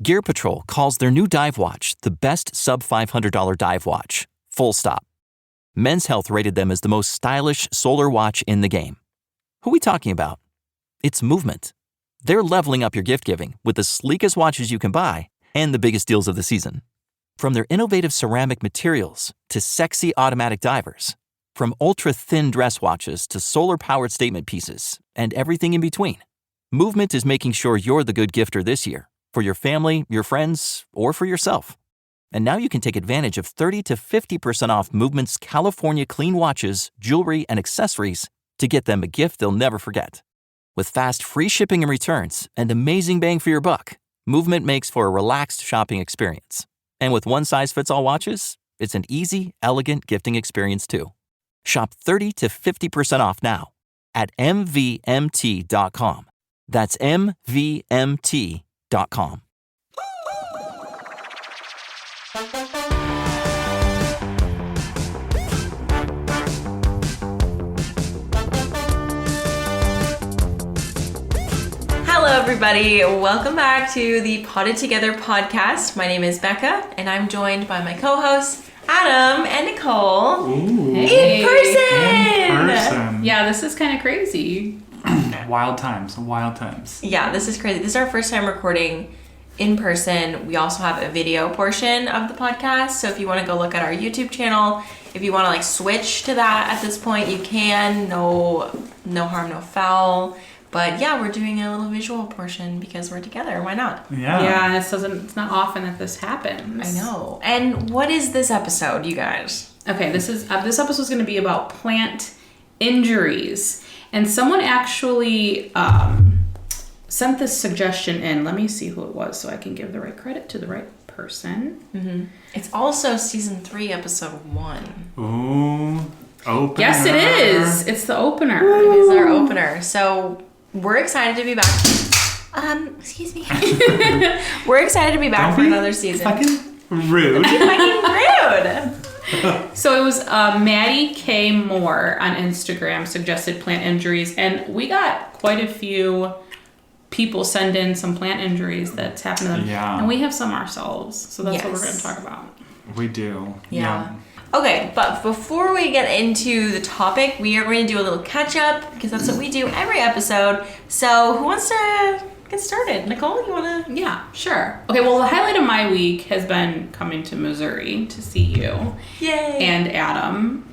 Gear Patrol calls their new dive watch the best sub-$500 dive watch. Full stop. Men's Health rated them as the most stylish solar watch in the game. Who are we talking about? It's Movement. They're leveling up your gift giving with the sleekest watches you can buy and the biggest deals of the season. From their innovative ceramic materials to sexy automatic divers, from ultra-thin dress watches to solar-powered statement pieces, and everything in between, Movement is making sure you're the good gifter this year for your family, your friends, or for yourself. And now you can take advantage of 30 to 50% off Movement's California clean watches, jewelry, and accessories to get them a gift they'll never forget. With fast, free shipping and returns and amazing bang for your buck, Movement makes for a relaxed shopping experience. And with one-size-fits-all watches, it's an easy, elegant gifting experience too. Shop 30 to 50% off now at mvmt.com. That's mvmt.com. Hello, everybody. Welcome back to the Potted Together podcast. My name is Becca, and I'm joined by my co-hosts, Adam and Nicole. Ooh. Hey. In person! Yeah, this is kind of crazy. Wild times. Yeah, this is crazy. This is our first time recording in person. We also have a video portion of the podcast, so if you want to go look at our YouTube channel, if you want to switch to that at this point, you can. No harm, no foul. But yeah, we're doing a little visual portion because we're together. Why not? Yeah, it's not often that this happens. I know. And what is this episode, you guys? Okay, this episode is going to be about plant injuries. And someone actually sent this suggestion in. Let me see who it was so I can give the right credit to the right person. Mm-hmm. It's also season 3, episode 1. Ooh, opener. Yes, it is. It's the opener. It is our opener. So we're excited to be back. Excuse me. We're excited to be back for another season. Fucking rude. So it was Maddie K. Moore on Instagram suggested plant injuries, and we got quite a few people send in some plant injuries that's happened to them. Yeah. And we have some ourselves, so that's what we're going to talk about. We do. Yeah. Okay, but before we get into the topic, we are going to do a little catch-up, because that's what we do every episode. So who wants to get started? Nicole, you want to? Yeah, sure. Okay, well, the highlight of my week has been coming to Missouri to see you. Yay! And Adam.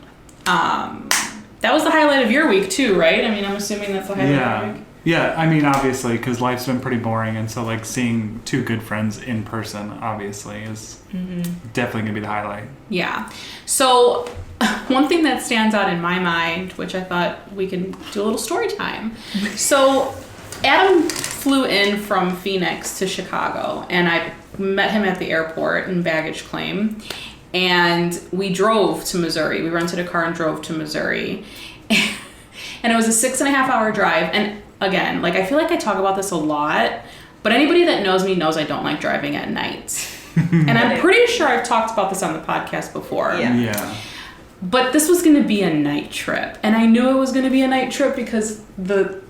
That was the highlight of your week, too, right? I mean, I'm assuming that's the highlight of your week. Yeah, I mean, obviously, because life's been pretty boring, and so, seeing two good friends in person, obviously, is definitely going to be the highlight. Yeah. So, one thing that stands out in my mind, which I thought we can do a little story time. So, Adam flew in from Phoenix to Chicago, and I met him at the airport in baggage claim, and we drove to Missouri. We rented a car and drove to Missouri, and it was a 6.5-hour drive, and again, I feel like I talk about this a lot, but anybody that knows me knows I don't like driving at night. And I'm pretty sure I've talked about this on the podcast before. Yeah. But this was going to be a night trip, and I knew it was going to be a night trip because the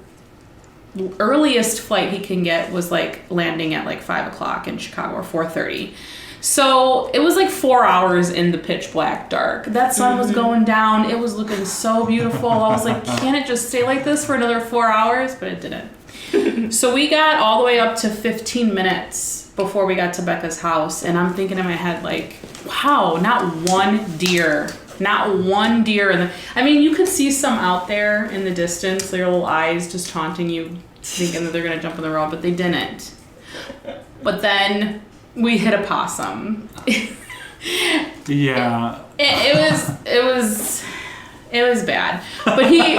earliest flight he can get was landing at 5 o'clock in Chicago, or 4:30. So it was 4 hours in the pitch black dark. That sun was going down. It was looking so beautiful. I was like, can it just stay like this for another 4 hours? But it didn't. So we got all the way up to 15 minutes before we got to Becca's house. And I'm thinking in my head, wow, not one deer. Not one deer. I mean, you could see some out there in the distance, their little eyes just taunting you, thinking that they're going to jump in the road, but they didn't. But then we hit a possum. Yeah. It was bad. But he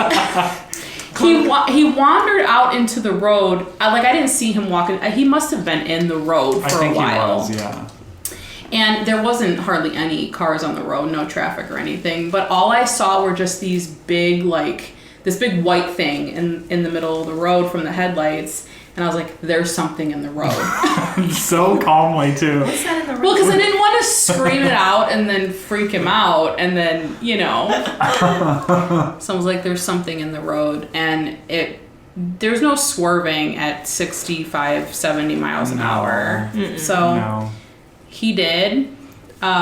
wandered out into the road. I didn't see him walking. He must have been in the road for a while. I think he was, yeah. And there wasn't hardly any cars on the road, no traffic or anything. But all I saw were just these big, this big white thing in the middle of the road from the headlights. And I was like, there's something in the road. So calmly, too. What's that in the road? Well, because I didn't want to scream it out and then freak him out. And then, So I was like, there's something in the road. And it there's no swerving at 65, 70 miles an hour. So he did.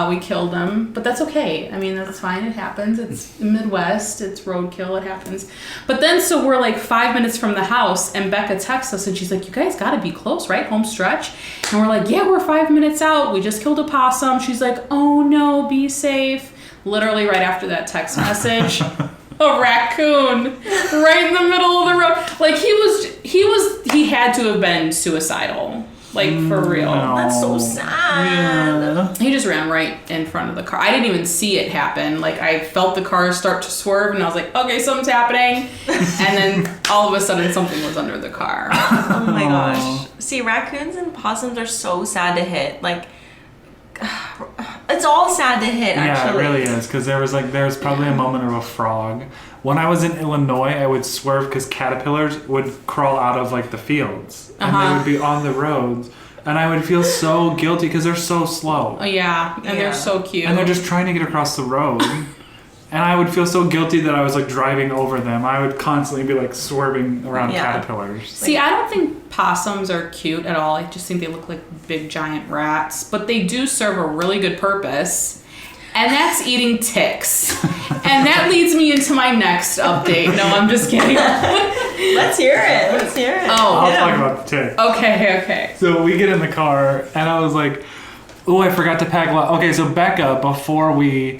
We killed him, but that's okay. I mean, that's fine. It happens. It's the Midwest. It's roadkill. It happens. But then, so we're like 5 minutes from the house, and Becca texts us, and she's like, "You guys got to be close, right? Home stretch." And we're like, "Yeah, we're 5 minutes out. We just killed a possum." She's like, "Oh no, be safe." Literally right after that text message, a raccoon right in the middle of the road. Like he had to have been suicidal. Like, for real. No. That's so sad. Yeah. He just ran right in front of the car. I didn't even see it happen. Like, I felt the car start to swerve, and I was like, okay, something's happening. And then all of a sudden, something was under the car. Oh my gosh. See, raccoons and possums are so sad to hit. Like, it's all sad to hit, actually. Yeah, it really is. Because there was probably a moment of a frog. When I was in Illinois, I would swerve because caterpillars would crawl out of like the fields, and they would be on the roads, and I would feel so guilty because they're so slow. Oh yeah, and they're so cute. And they're just trying to get across the road. And I would feel so guilty that I was like driving over them. I would constantly be like swerving around caterpillars. See, I don't think possums are cute at all. I just think they look like big giant rats. But they do serve a really good purpose. And that's eating ticks. And that leads me into my next update. No, I'm just kidding. Let's hear it. Let's hear it. Oh, I'll talk about the tick. Okay. So we get in the car, and I was like, oh, I forgot to pack. Okay, so Becca, before we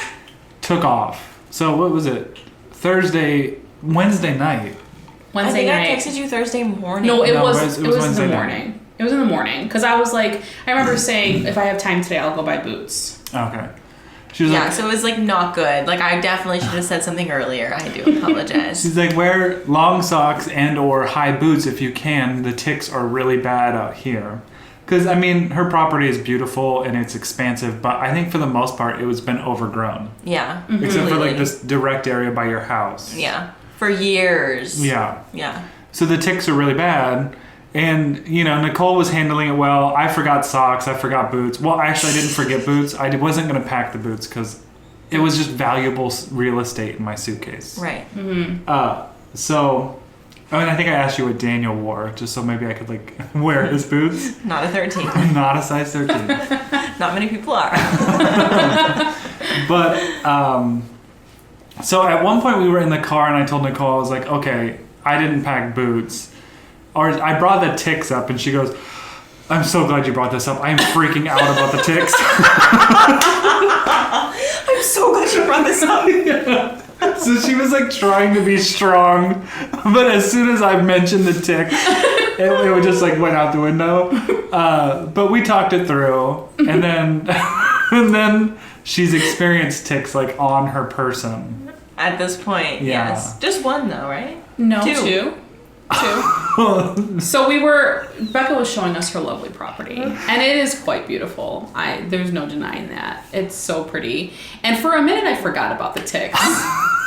took off, so what was it? Wednesday night. I think I texted you Thursday morning. No, it was Wednesday in the morning. Night. It was in the morning. Because I was like, I remember saying, if I have time today, I'll go buy boots. Okay. She was like, so it was like not good. Like, I definitely should have said something earlier. I do apologize. She's like, wear long socks and or high boots if you can. The ticks are really bad out here. Because, I mean, her property is beautiful and it's expansive, but I think for the most part it was been overgrown. Yeah. Except for like this direct area by your house. Yeah. For years. Yeah. Yeah. So the ticks are really bad. And, you know, Nicole was handling it well. I forgot socks. I forgot boots. Well, actually, I didn't forget boots. I wasn't going to pack the boots because it was just valuable real estate in my suitcase. Right. So, I mean, I think I asked you what Daniel wore, just so maybe I could, like, wear his boots. Not a 13. Not a size 13. Not many people are. But, so at one point we were in the car and I told Nicole, I was like, okay, I didn't pack boots. Or I brought the ticks up, and she goes, I'm so glad you brought this up. I'm freaking out about the ticks. I'm so glad you brought this up. Yeah. So she was like trying to be strong, but as soon as I mentioned the ticks, it would just like went out the window. But we talked it through, and then she's experienced ticks like on her person. At this point, yes. Just one though, right? No, two. So Becca was showing us her lovely property, and it is quite beautiful. There's no denying that. It's so pretty. And for a minute I forgot about the ticks.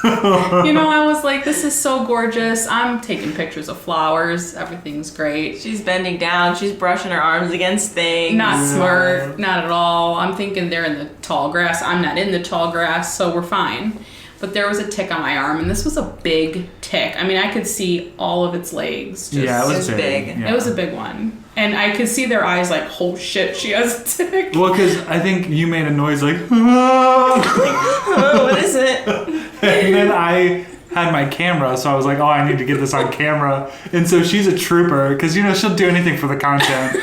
You know, I was like, this is so gorgeous. I'm taking pictures of flowers. Everything's great. She's bending down. She's brushing her arms against things. Not smart. Not at all. I'm thinking they're in the tall grass. I'm not in the tall grass, so we're fine. But there was a tick on my arm, and this was a big tick. I mean, I could see all of its legs. It was big. Yeah. It was a big one. And I could see their eyes like, oh shit, she has a tick. Well, because I think you made a noise like, oh, what is it? And then I had my camera, so I was like, oh, I need to get this on camera. And so she's a trooper, because, you know, she'll do anything for the content.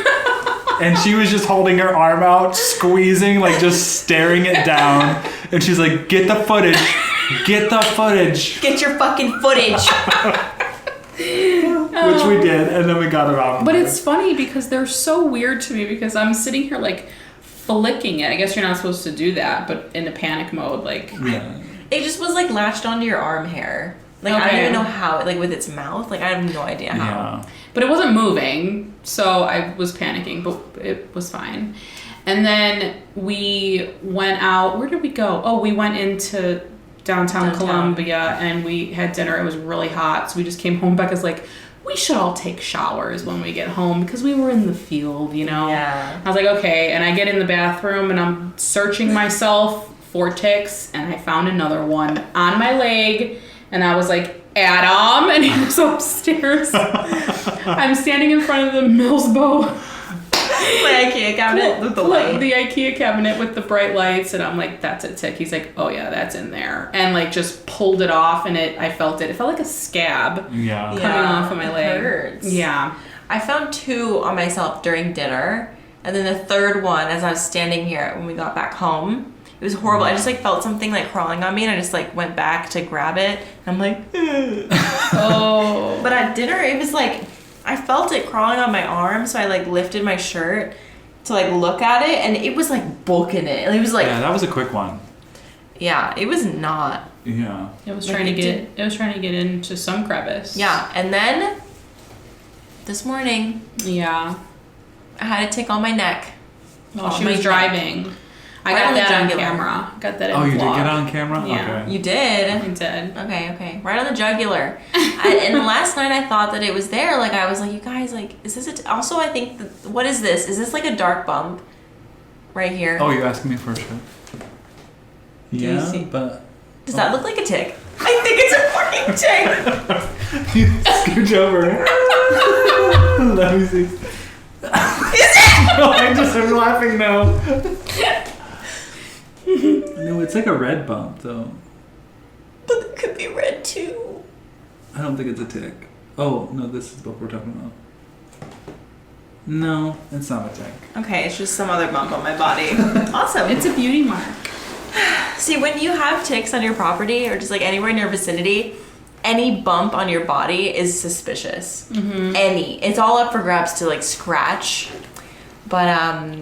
And she was just holding her arm out, squeezing, like just staring it down. And she's like, get the footage. Get the footage. Get your fucking footage. Which we did, and then we got it out. But it's funny because they're so weird to me because I'm sitting here like flicking it. I guess you're not supposed to do that, but in a panic mode, like. Yeah. It just was like latched onto your arm hair. Like, I don't even know how, like with its mouth. Like, I have no idea how. Yeah. But it wasn't moving, so I was panicking, but it was fine. And then we went out. Where did we go? Oh, we went into downtown Columbia, and we had dinner. It was really hot, so we just came home. Becca's like, we should all take showers when we get home because we were in the field, you know? Yeah. I was like, okay. And I get in the bathroom, and I'm searching myself for ticks, and I found another one on my leg, and I was like, Adam, and he was upstairs. I'm standing in front of the Mills Bow. My IKEA cabinet with the light. The IKEA cabinet with the bright lights, and I'm like, that's a tick. He's like, oh yeah, that's in there. And like just pulled it off, and I felt it. It felt like a scab coming off of my leg. Hurts. Yeah. I found 2 on myself during dinner, and then the third one as I was standing here when we got back home. It was horrible. I just like felt something like crawling on me, and I just like went back to grab it, and I'm like, oh. But at dinner, it was like, I felt it crawling on my arm, so I like lifted my shirt to like look at it, and it was like booking it. And it was like, Yeah, that was a quick one. yeah, it was not. Yeah. It was Like, trying to get into some crevice. Yeah, and then this morning, Yeah. I had a tick on my neck. While On she my was neck. driving. I Right got on the that on jugular. camera. Got that in Oh, you did vlog. get it on camera? Yeah. Okay. You did? I did. Okay. Right on the jugular. And last night I thought that it was there. Like, I was like, you guys, like, is this also, I think, what is this? Is this like a dark bump right here? Oh, you're asking me for a shirt? you Yeah, see- but... Does that look like a tick? I think it's a fucking tick. You scooch over. Let me see. Is it? No, I just am laughing now. No, it's like a red bump, though. But it could be red too. I don't think it's a tick. Oh, no, this is what we're talking about. No, it's not a tick. Okay, it's just some other bump on my body. Awesome. It's a beauty mark. See, when you have ticks on your property or just like anywhere in your vicinity, any bump on your body is suspicious. Mm-hmm. Any. It's all up for grabs to like scratch. But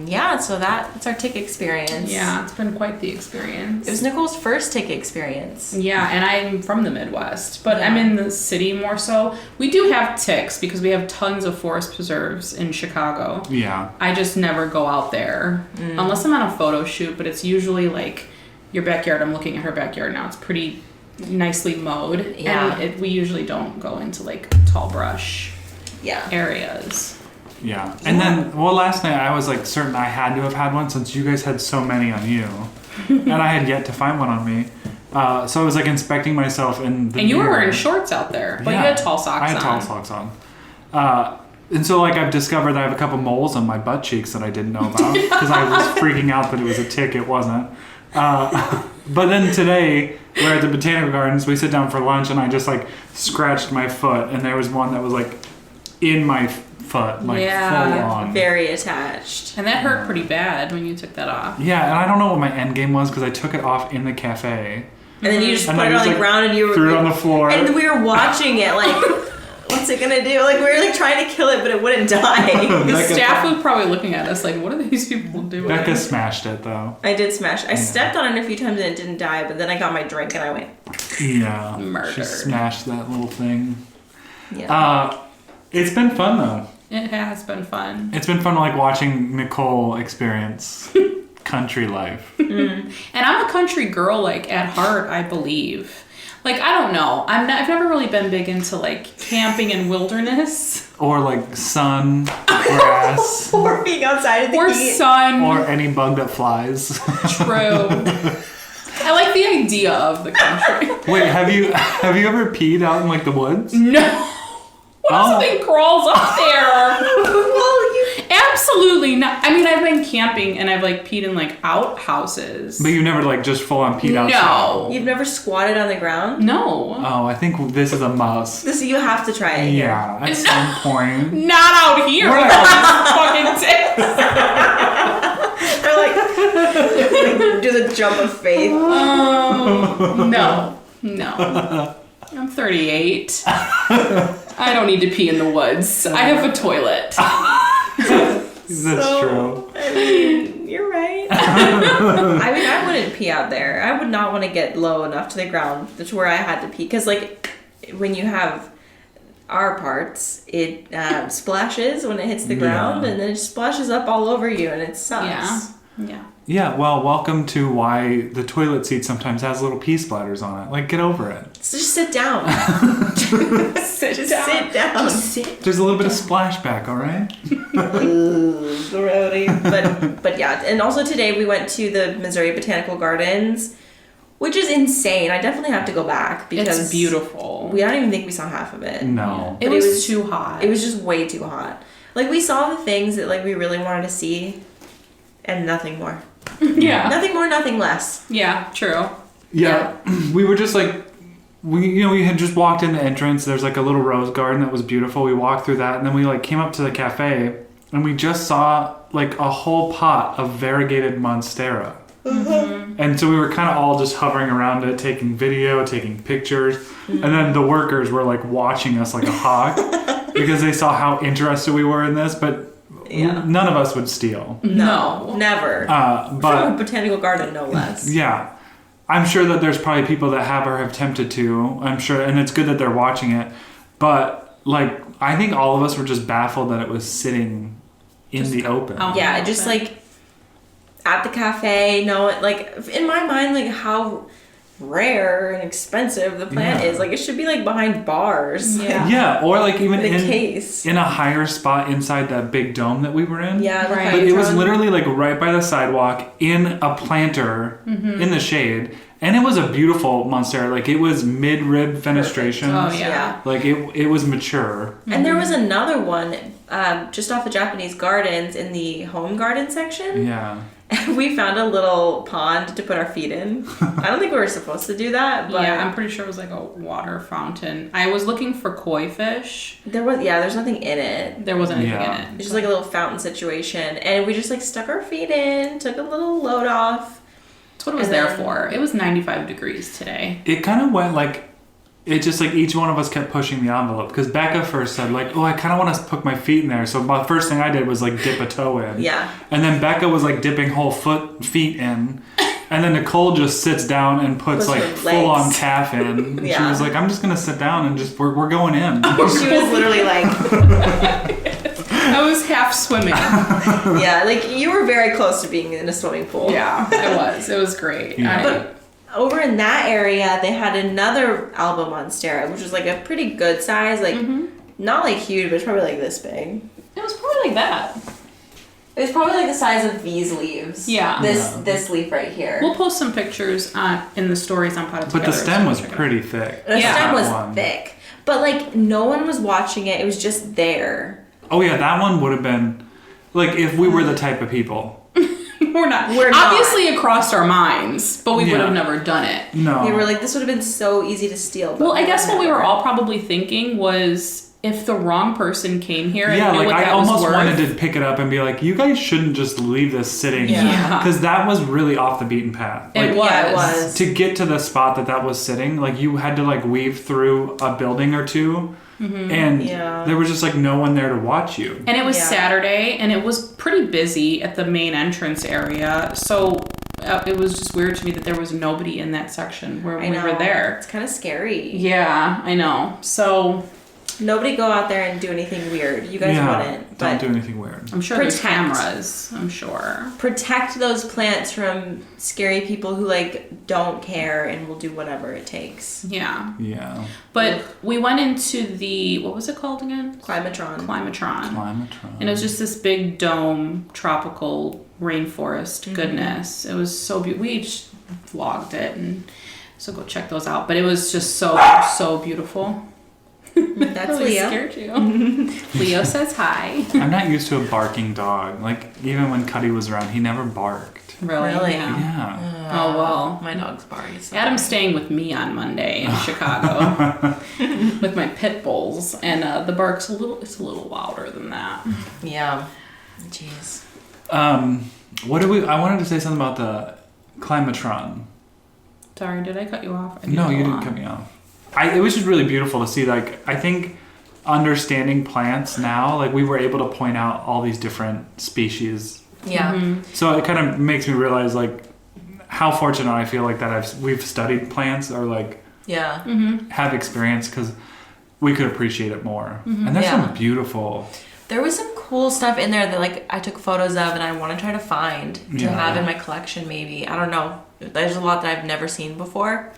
yeah, so that's our tick experience. Yeah, it's been quite the experience. It was Nicole's first tick experience. Yeah, and I'm from the Midwest, but Yeah. I'm in the city more so. We do have ticks because we have tons of forest preserves in Chicago. Yeah. I just never go out there unless I'm on a photo shoot, but it's usually like your backyard. I'm looking at her backyard now. It's pretty nicely mowed. Yeah. And we usually don't go into like tall brush Yeah. areas. Yeah. And then, well, last night I was like certain I had to have had one since you guys had so many on you. And I had yet to find one on me. So I was like inspecting myself in the And you were mirror. wearing shorts out there, but Yeah. you had tall socks on. I had tall socks on. And so like I've discovered that I have a couple moles on my butt cheeks that I didn't know about because I was freaking out that it was a tick. It wasn't. But then today we're at the Botanical Gardens. We sit down for lunch and I just like scratched my foot and there was one that was like in my foot, like Yeah. full on. Very attached. And that hurt pretty bad when you took that off. Yeah, and I don't know what my end game was because I took it off in the cafe. And then you just And put I it just, on the like, ground and you were threw it on the floor. And we were watching it like, what's it gonna do? Like we were like trying to kill it, but it wouldn't die. The Becca- staff was probably looking at us like, what are these people doing? Becca smashed it though. I did smash. I stepped on it a few times and it didn't die, but then I got my drink and I went, Yeah. Murdered. She smashed that little thing. yeah. It's been fun though. It has been fun. It's been fun like watching Nicole experience country life. And I'm a country girl, like, at heart, I believe. Like, I don't know. I've never really been big into, like, camping and wilderness. Or like sun, grass, Or being outside in the Or heat. sun. or any bug that flies. True. I like the idea of the country. Wait, have you ever peed out in like the woods? No. What if something crawls up there? Well, you Absolutely not. I mean, I've been camping and I've, like, peed in, like, outhouses. But you never like just full on peed outside. No. You've never squatted on the ground? No. Oh, I think this is a must. This you have to try it. Yeah, at some point. Not out here. We're with not- all these fucking ticks. Or like do the jump of faith. Oh, no. I'm 38. I don't need to pee in the woods. I have a toilet. That's true. I mean, you're right. I mean, I wouldn't pee out there. I would not want to get low enough to the ground to where I had to pee. Because, like, when you have our parts, it splashes when it hits the ground, and then it splashes up all over you, and it sucks. Yeah. Yeah, well, welcome to why the toilet seat sometimes has little pee splatters on it. Like, get over it. So just sit down. Sit Just down. sit down. There's a little bit of splashback, all right? Grody. But yeah, and also today we went to the Missouri Botanical Gardens, Which is insane. I definitely have to go back because It's beautiful. I don't even think we saw half of it. No. It was too hot. It was just way too hot. Like, we saw the things that, like, we really wanted to see, and nothing more. Yeah. Nothing more, nothing less. Yeah, true. Yeah. We were just like, we had just walked in the entrance. There's like a little rose garden that was beautiful. We walked through that, and then we like came up to the cafe, and we just saw like a whole pot of variegated monstera. Mm-hmm. And so we were kind of all just hovering around it, taking video, taking pictures. Mm-hmm. And then the workers were like watching us like a hawk because they saw how interested we were in this, but none of us would steal. No, never. But from a botanical garden, no less. Yeah. I'm sure that there's probably people that have or have tempted to. I'm sure, and it's good that they're watching it. But like, I think all of us were just baffled that it was sitting in the open. Yeah, just like at the cafe. No, like in my mind, like how rare and expensive the plant is. Like, it should be like behind bars. Yeah, or like even in a case in a higher spot inside that big dome that we were in. Yeah, right. But it was literally like right by the sidewalk in a planter in the shade, and it was a beautiful monstera. Like, it was mid-rib fenestration. Oh yeah. Like it was mature. And there was another one just off the Japanese gardens in the home garden section. Yeah. We found a little pond to put our feet in. I don't think we were supposed to do that, but yeah, I'm pretty sure it was like a water fountain. I was looking for koi fish. There's nothing in it. There wasn't anything in it. It's just like a little fountain situation, and we just like stuck our feet in, took a little load off. That's what it was there for. It was 95 degrees today. It kind of went like, it just like each one of us kept pushing the envelope, because Becca first said like, oh, I kind of want to put my feet in there. So my first thing I did was like dip a toe in. Yeah. And then Becca was like dipping whole feet in. And then Nicole just sits down and puts like full on calf in. Yeah. She was like, I'm just going to sit down and just, we're going in. She was literally like, I was half swimming. yeah, like you were very close to being in a swimming pool. Yeah, it was. It was great. Yeah. But over in that area, they had another Alba Monstera, which was like a pretty good size, like not like huge, but it's probably like this big. It was probably like that. It was probably like the size of these leaves. Yeah. This leaf right here. We'll post some pictures in the stories on Potted Together. But the stem was pretty thick. The stem was One. thick. But like no one was watching it. It was just there. Oh yeah, that one would have been, like, if we were the type of people. We're not. We're not. Obviously it crossed our minds, but we would Yeah. have never done it. No. They were like, this would have been so easy to steal. Well, I guess what we were all probably thinking was, if the wrong person came here and Yeah, knew like what I that was almost worth, wanted to pick it up and be like, you guys shouldn't just leave this sitting. Yeah. Because that was really off the beaten path. Like, it was. Yeah, it was. to get to the spot that was sitting, like you had to like weave through a building or two, and there was just like no one there to watch you. And it was Yeah. Saturday, and it was pretty busy at the main entrance area. So it was just weird to me that there was nobody in that section where we were there. It's kind of scary. Yeah, I know. So Nobody go out there and do anything weird. You guys wouldn't. Don't But do anything weird. I'm sure there's Protect. cameras. I'm sure. protect those plants from scary people who like don't care and will do whatever it takes. Yeah. Yeah. But we went into the, what was it called again? Climatron. Climatron. And it was just this big dome, tropical rainforest goodness. It was so beautiful. We each vlogged it, and so go check those out. But it was just so beautiful. That's Really Leo. scared you. Leo says hi. I'm not used to a barking dog. Like, even when Cuddy was around, he never barked. Really? Yeah. Yeah. Oh, well. My dog's barking. So Adam's staying with me on Monday in Chicago with my pit bulls, and the bark's a little louder than that. Yeah. Jeez. I wanted to say something about the Climatron. Sorry, did I cut you off? No, you didn't cut me off. It was just really beautiful to see. Like, I think understanding plants now, like we were able to point out all these different species. Yeah. So it kind of makes me realize like how fortunate I feel like that we've studied plants or like Yeah. have experience, because we could appreciate it more. And there's some beautiful. There was some cool stuff in there that like I took photos of and I want to try to find to have in my collection maybe. I don't know. There's a lot that I've never seen before.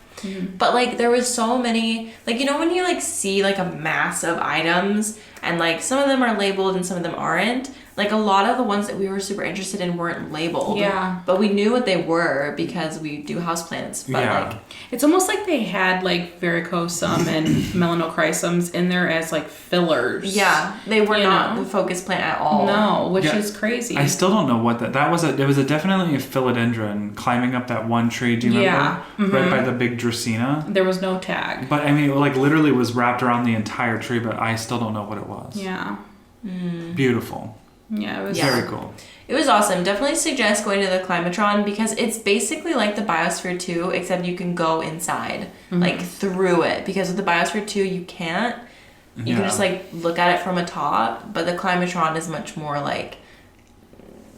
But like there was so many, like, you know, when you like see like a mass of items and like some of them are labeled and some of them aren't, like a lot of the ones that we were super interested in weren't labeled. Yeah. But we knew what they were because we do houseplants. But like it's almost like they had like varicosum and melanochrysums in there as like fillers. Yeah, they were not the focus plant at all. No, which is crazy. I still don't know what that was. It was definitely a philodendron climbing up that one tree. Do you remember? Yeah. Right by the big Dracaena. There was no tag. But I mean, it like literally was wrapped around the entire tree, but I still don't know what it was. Yeah. Beautiful. Yeah, it was very cool. It was awesome. Definitely suggest going to the Climatron because it's basically like the Biosphere 2, except you can go inside, like through it. Because with the Biosphere 2, you can't. You can just like look at it from a top, but the Climatron is much more like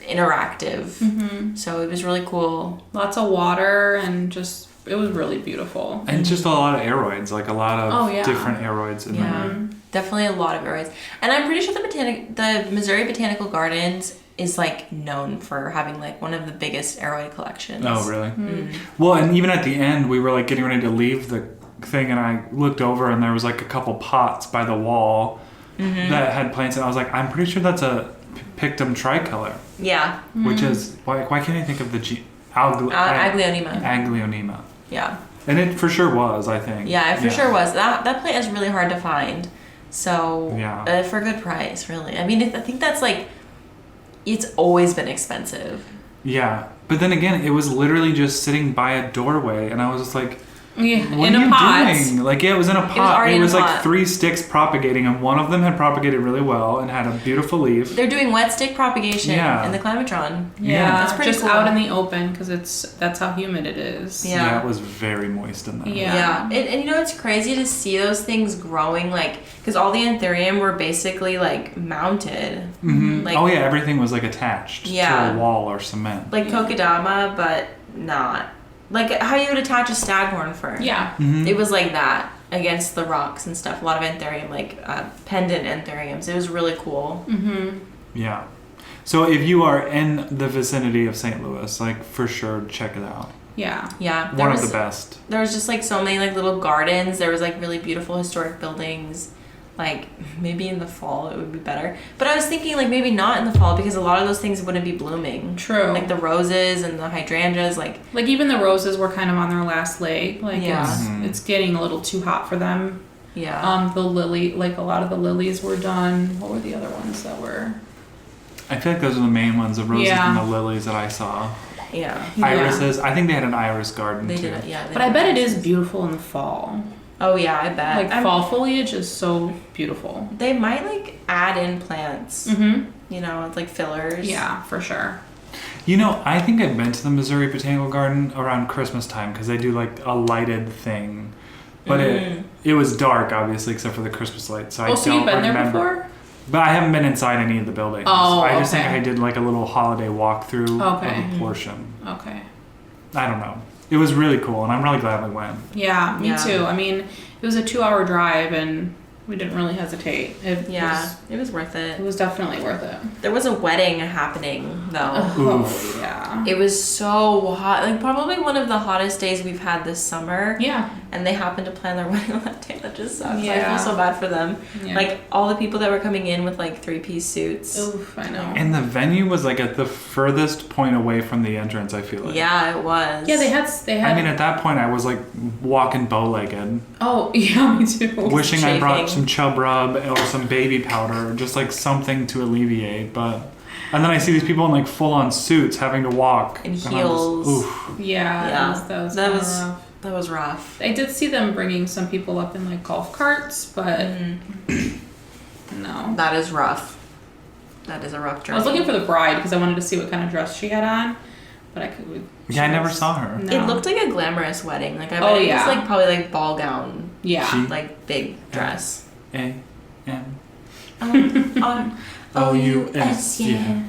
interactive. So it was really cool. Lots of water and just, it was really beautiful. And just a lot of aeroids, like a lot of different aeroids in there. Definitely a lot of areas. And I'm pretty sure the Missouri Botanical Gardens is like known for having like one of the biggest aeroid collections. Oh, really? Well, and even at the end, we were like getting ready to leave the thing, and I looked over, and there was like a couple pots by the wall that had plants, and I was like, I'm pretty sure that's a Pictum tricolor. Yeah. Which is, why can't I think of the Aglaonema. Aglaonema. Yeah. And it for sure was, I think. Yeah, it for sure was. That plant is really hard to find. So, for a good price, really. I mean, I think that's like, it's always been expensive. Yeah. But then again, it was literally just sitting by a doorway, and I was just like, what in are you a pot. doing? Like, it was in a pot. It was in a like pot. 3 sticks propagating, and one of them had propagated really well and had a beautiful leaf. They're doing wet stick propagation in the Climatron. Yeah, that's pretty just cool. out in the open because that's how humid it is. Yeah. It was very moist in there. Yeah. And you know, it's crazy to see those things growing, like, because all the anthurium were basically, like, mounted. Like, Oh, yeah, everything was, like, attached to a wall or cement. like kokedama, but not. Like, how you would attach a staghorn fern. Yeah. It was like that against the rocks and stuff. A lot of anthurium, like, pendant anthuriums. It was really cool. Yeah. So if you are in the vicinity of St. Louis, like, for sure, check it out. Yeah. Yeah. One of the best. There was just, like, so many, like, little gardens. There was, like, really beautiful historic buildings. Like, maybe in the fall it would be better. But I was thinking, like, maybe not in the fall because a lot of those things wouldn't be blooming. True. Like the roses and the hydrangeas, like even the roses were kind of on their last leg. Like, it's getting a little too hot for them. Yeah. The lily, like, a lot of the lilies were done. What were the other ones that were? I feel like those are the main ones, the roses and the lilies that I saw. Yeah. Irises. I think they had an iris garden, They too. did, yeah. But I bet it is beautiful in the fall. Oh, yeah, I bet. Like, fall foliage is so beautiful. They might, like, add in plants. You know, like fillers. Yeah, for sure. You know, I think I've been to the Missouri Botanical Garden around Christmas time because they do, like, a lighted thing. But it was dark, obviously, except for the Christmas light, so I don't so you've been remember. there before? But I haven't been inside any of the buildings. Oh, I just think okay. I did, like, a little holiday walkthrough of a portion. Okay. I don't know. It was really cool, and I'm really glad we went. Yeah, me too. I mean, it was a 2-hour drive, and we didn't really hesitate. It was worth it. It was definitely worth it. There was a wedding happening, though. Oh, yeah. It was so hot. Like, probably one of the hottest days we've had this summer. Yeah. And they happened to plan their wedding on that day. That just sucks. Yeah. I feel so bad for them. Yeah. Like, all the people that were coming in with, like, 3-piece suits. Oof, I know. And the venue was, like, at the furthest point away from the entrance, I feel like. Yeah, it was. Yeah, they had. I mean, at that point, I was, like, walking bow-legged. Oh, yeah, me too. Wishing I brought chafing. some Chub Rub or some baby powder, just, like, something to alleviate, but... And then I see these people in, like, full-on suits having to walk. In and I'm heels. just, oof. Yeah, That was rough. I did see them bringing some people up in, like, golf carts, but no. That is rough. That is a rough journey. I was looking for the bride because I wanted to see what kind of dress she had on, but I could. Yeah, I never saw her. No. It looked like a glamorous wedding. Like, I bet it was, like, probably, like, ball gown. Yeah. Like, big dress. A-M. O-U-S, yeah.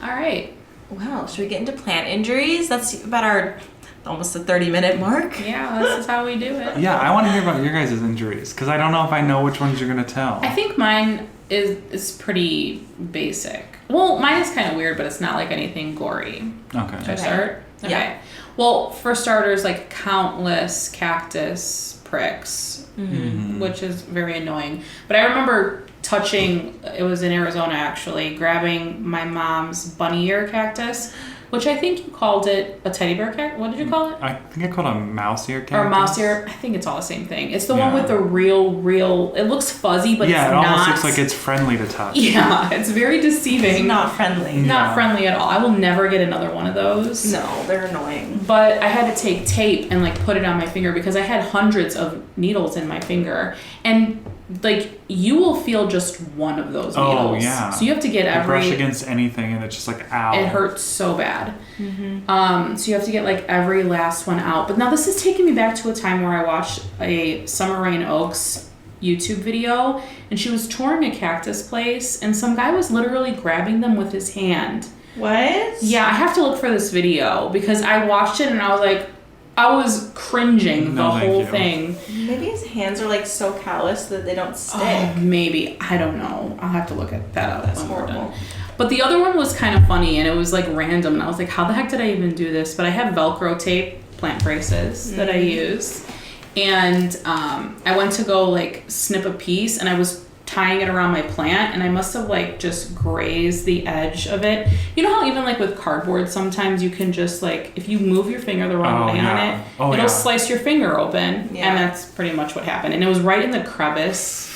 All right. Well, should we get into plant injuries? That's about our almost a 30-minute mark. Yeah, this is how we do it. Yeah, I want to hear about your guys' injuries because I don't know if I know which ones you're going to tell. I think mine is pretty basic. Well, mine is kind of weird, but it's not like anything gory. Okay. Should I start? Okay. Yeah. Well, for starters, like countless cactus pricks, which is very annoying. But I remember touching, it was in Arizona actually, grabbing my mom's bunny ear cactus, which I think you called it a teddy bear cactus. What did you call it? I think I called it a mouse ear cactus. Or a mouse ear. I think it's all the same thing. It's the one with the real, it looks fuzzy, but it's not. Yeah, it almost looks like it's friendly to touch. Yeah, it's very deceiving. It's not friendly. Not friendly at all. I will never get another one of those. No, they're annoying. But I had to take tape and like put it on my finger because I had hundreds of needles in my finger. And like you will feel just one of those needles. Oh yeah. So you have to get you brush against anything and it's just like ow. It hurts so bad. So you have to get like every last one out. But now this is taking me back to a time where I watched a Summer Rain Oaks YouTube video and she was touring a cactus place and some guy was literally grabbing them with his hand. What? Yeah, I have to look for this video because I watched it and I was like, I was cringing the whole thing. Maybe his hands are like so callous that they don't stick. Oh, maybe. I don't know. I'll have to look at that up. That's horrible. But the other one was kind of funny and it was like random and I was like, how the heck did I even do this? But I have Velcro tape, plant braces that I use. And I went to go like snip a piece and I was tying it around my plant and I must have like just grazed the edge of it. You know how even like with cardboard sometimes you can just like if you move your finger the wrong way on it, it'll slice your finger open. Yeah. And that's pretty much what happened. And it was right in the crevice.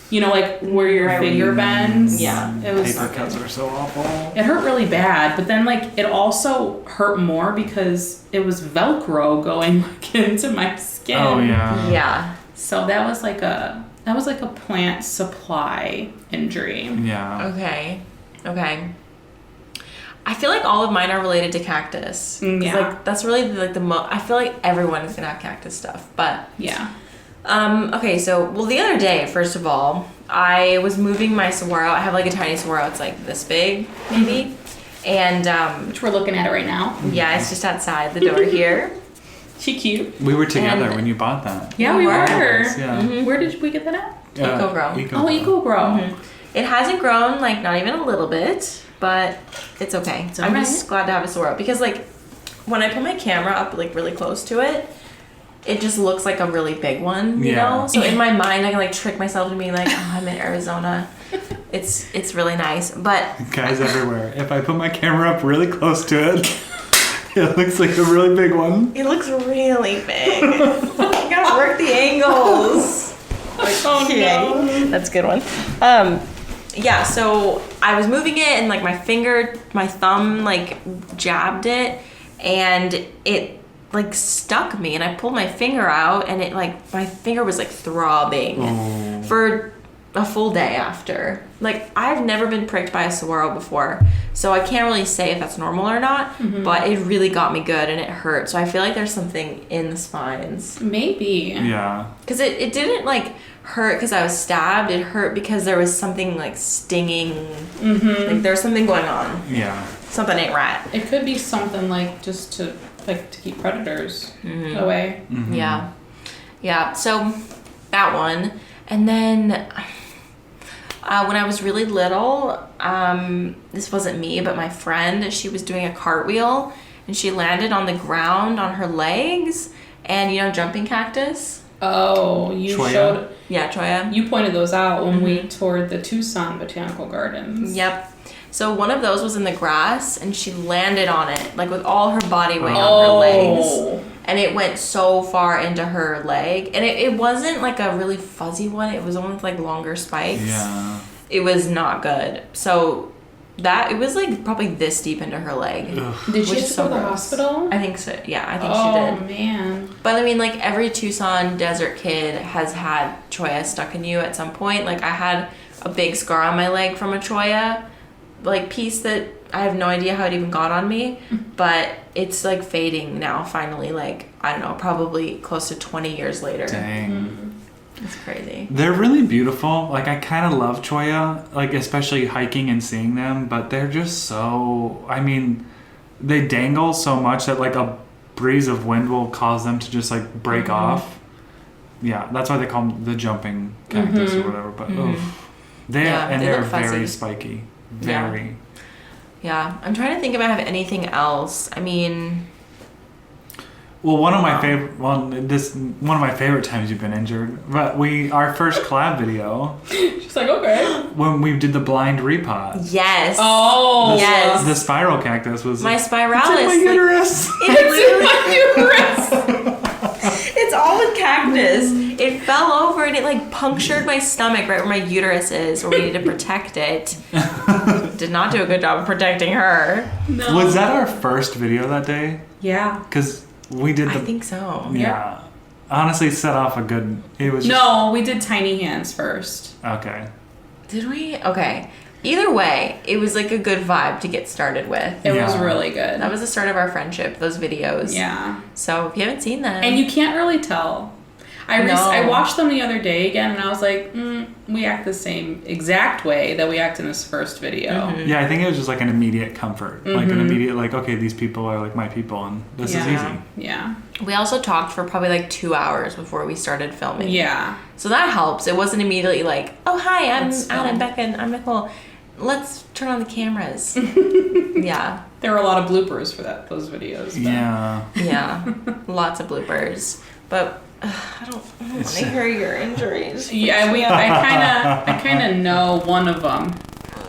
You know, like where your finger bends. Yeah. It was paper cuts are so awful. It hurt really bad, but then like it also hurt more because it was Velcro going like into my skin. Oh yeah. Yeah. So that was like a plant supply injury. Yeah. Okay. I feel like all of mine are related to cactus. Yeah. Like that's really like the I feel like everyone is gonna have cactus stuff, but yeah. Okay, so the other day, first of all, I was moving my saguaro. I have like a tiny saguaro. It's like this big, maybe, and which we're looking at it right now. Yeah, it's just outside the door here. She cute. We were together when you bought that. Yeah, we were. Yeah. Mm-hmm. Where did we get that at? EcoGrow. EcoGrow. Mm-hmm. It hasn't grown, like, not even a little bit, but it's okay. I'm just glad to have a saguaro because, like, when I put my camera up, like, really close to it, it just looks like a really big one, you know? So in my mind, I can, like, trick myself into being like, oh, I'm in Arizona. It's really nice, but... Guys everywhere, if I put my camera up really close to it, it looks like a really big one. It looks really big. You gotta work the angles. Like, okay. That's a good one. Yeah, so I was moving it and like my thumb like jabbed it and it like stuck me and I pulled my finger out and it like my finger was like throbbing for a full day after. Like I've never been pricked by a saguaro before, so I can't really say if that's normal or not, but it really got me good and it hurt. So I feel like there's something in the spines. Maybe. Yeah. Because it didn't like hurt because I was stabbed. It hurt because there was something like stinging. Like there's something going on. Yeah. Something ain't right. It could be something like just to keep predators away. Yeah. Yeah. So that one. And then when I was really little, this wasn't me, but my friend, she was doing a cartwheel and she landed on the ground on her legs and, you know, jumping cactus. Oh, you Choya? showed... Yeah, Choya. You pointed those out when we toured the Tucson Botanical Gardens. Yep. So one of those was in the grass and she landed on it, like with all her body weight on her legs. And it went so far into her leg. And it wasn't like a really fuzzy one. It was one with like longer spikes. Yeah. It was not good. So it was like probably this deep into her leg. Did she have to go to the hospital? I think so. Yeah, I think she did. Oh, man. But I mean, like every Tucson desert kid has had cholla stuck in you at some point. Like I had a big scar on my leg from a cholla like piece that I have no idea how it even got on me, but it's like fading now finally, like I don't know, probably close to 20 years later. Dang. It's crazy. They're really beautiful. Like I kind of love cholla, like especially hiking and seeing them, but they're just so, I mean, they dangle so much that like a breeze of wind will cause them to just like break off. Yeah, that's why they call them the jumping cactus or whatever, but they're very spiky. Very. Yeah. I'm trying to think if I have anything else. I mean, Well, one of my favorite times you've been injured, but our first collab video. She's like, okay. When we did the blind repot. Yes. Oh. Yes. The spiral cactus was my spiralis. It's in my uterus. It's in my uterus. It's all with cactus. It fell over and it like punctured my stomach right where my uterus is, where we need to protect it. Did not do a good job of protecting her. No. Was that our first video that day? Yeah. Because we did I think so. Yeah. Honestly, set off a good. It was. No, we did tiny hands first. Okay. Did we? Okay. Either way, it was like a good vibe to get started with. It was really good. That was the start of our friendship, those videos. Yeah. So if you haven't seen them. And you can't really tell. I watched them the other day again, and I was like, we act the same exact way that we act in this first video. Mm-hmm. Yeah, I think it was just like an immediate comfort. Like an immediate, like, okay, these people are like my people, and this is easy. Yeah. We also talked for probably like 2 hours before we started filming. Yeah. So that helps. It wasn't immediately like, oh, hi, I'm Let's Adam, film. Becca, and I'm Nicole. Let's turn on the cameras. Yeah. There were a lot of bloopers for those videos. But. Yeah. Yeah. Lots of bloopers. But I don't want to hear your injuries. Yeah, I kind of know one of them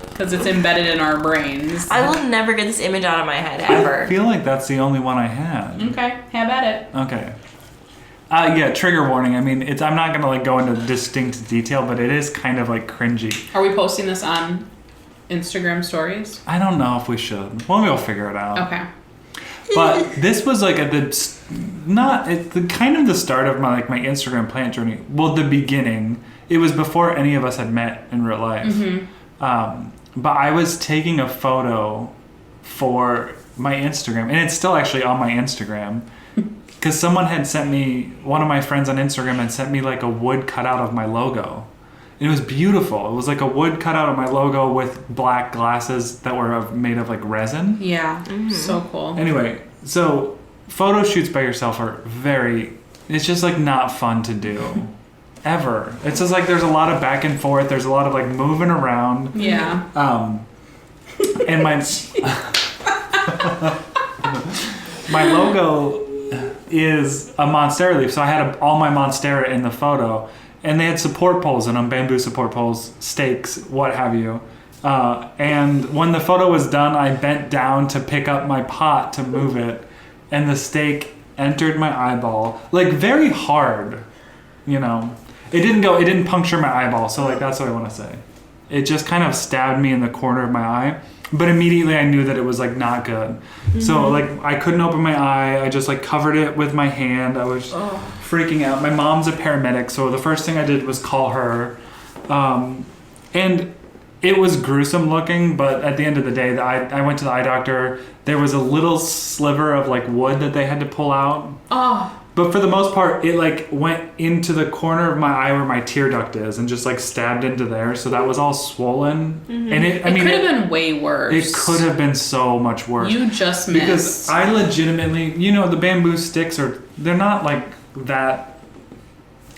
because it's embedded in our brains. I will never get this image out of my head ever. I feel like that's the only one I had. Okay, have at it. Okay. Yeah, trigger warning. I mean, I'm not gonna like go into distinct detail, but it is kind of like cringy. Are we posting this on Instagram stories? I don't know if we should. Well, we'll figure it out. Okay. But this was like at the kind of the start of my Instagram plant journey. Well, the beginning. It was before any of us had met in real life. But I was taking a photo for my Instagram, and it's still actually on my Instagram. Because someone had sent me, one of my friends on Instagram had sent me like a wood cutout of my logo. And it was beautiful. It was like a wood cutout of my logo with black glasses that were made of like resin. Yeah, so cool. Anyway, so photo shoots by yourself are it's just like not fun to do. Ever. It's just like there's a lot of back and forth. There's a lot of like moving around. Yeah. And my logo is a monstera leaf, so I had all my monstera in the photo, and they had support poles in them, bamboo support poles, stakes, what have you. And when the photo was done, I bent down to pick up my pot to move it, and the stake entered my eyeball, like very hard, you know. It didn't puncture my eyeball, so like that's what I want to say. It just kind of stabbed me in the corner of my eye. But immediately I knew that it was like not good. So like I couldn't open my eye. I just like covered it with my hand. I was freaking out. My mom's a paramedic, so the first thing I did was call her. And it was gruesome looking, but at the end of the day, I went to the eye doctor. There was a little sliver of like wood that they had to pull out. Oh. But for the most part, it like went into the corner of my eye where my tear duct is and just like stabbed into there. So that was all swollen. And it could have been way worse. It could have been so much worse. You just missed. Because I legitimately, the bamboo sticks they're not like that.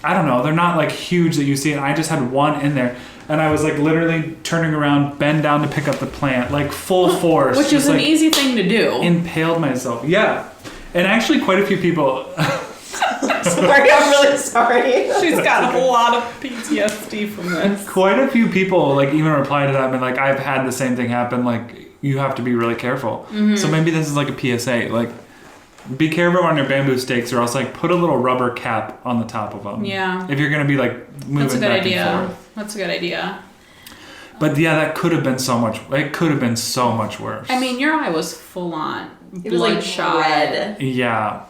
I don't know. They're not like huge that you see. And I just had one in there. And I was like literally turning around, bend down to pick up the plant, like full force. Which is an easy thing to do. Impaled myself. Yeah. And actually quite a few people... Sorry, I'm really sorry. She's got a lot of PTSD from this. Quite a few people like even reply to that and like, I've had the same thing happen. Like, you have to be really careful. So maybe this is like a PSA. Like, be careful on your bamboo stakes, or else like put a little rubber cap on the top of them. Yeah. If you're gonna be like moving back and forth. That's a good idea. But yeah, that could have been so much. It could have been so much worse. I mean, your eye was full on. It was like red. Yeah.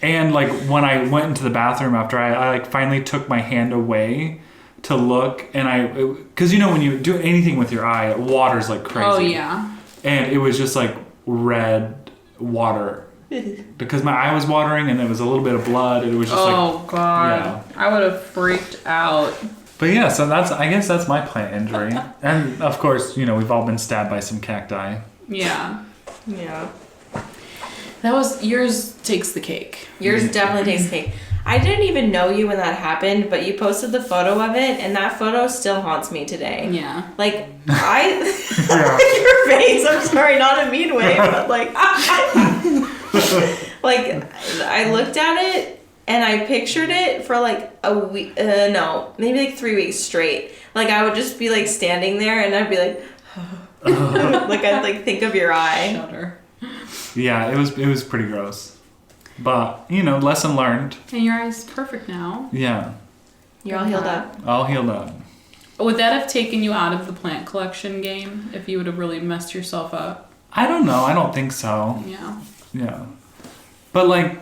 And like when I went into the bathroom after I like finally took my hand away to look, and because when you do anything with your eye, it waters like crazy. Oh yeah. And it was just like red water because my eye was watering and there was a little bit of blood. And it was just God. Yeah. I would have freaked out. But yeah, so I guess that's my plant injury. And of course, we've all been stabbed by some cacti. Yeah. Yeah. That was yours. Takes the cake. Yours definitely takes cake. I didn't even know you when that happened, but you posted the photo of it, and that photo still haunts me today. Yeah. Like, your face, I'm sorry, not a mean way, but like, Like, I looked at it and I pictured it for like a week, no, maybe like 3 weeks straight. Like, I would just be like standing there and I'd be like, like I'd like think of your eye. Shudder. Yeah, it was pretty gross. But, you know, lesson learned. And your eye's perfect now. Yeah. You're all healed up. All healed up. Would that have taken you out of the plant collection game if you would have really messed yourself up? I don't know. I don't think so. Yeah. Yeah. But, like,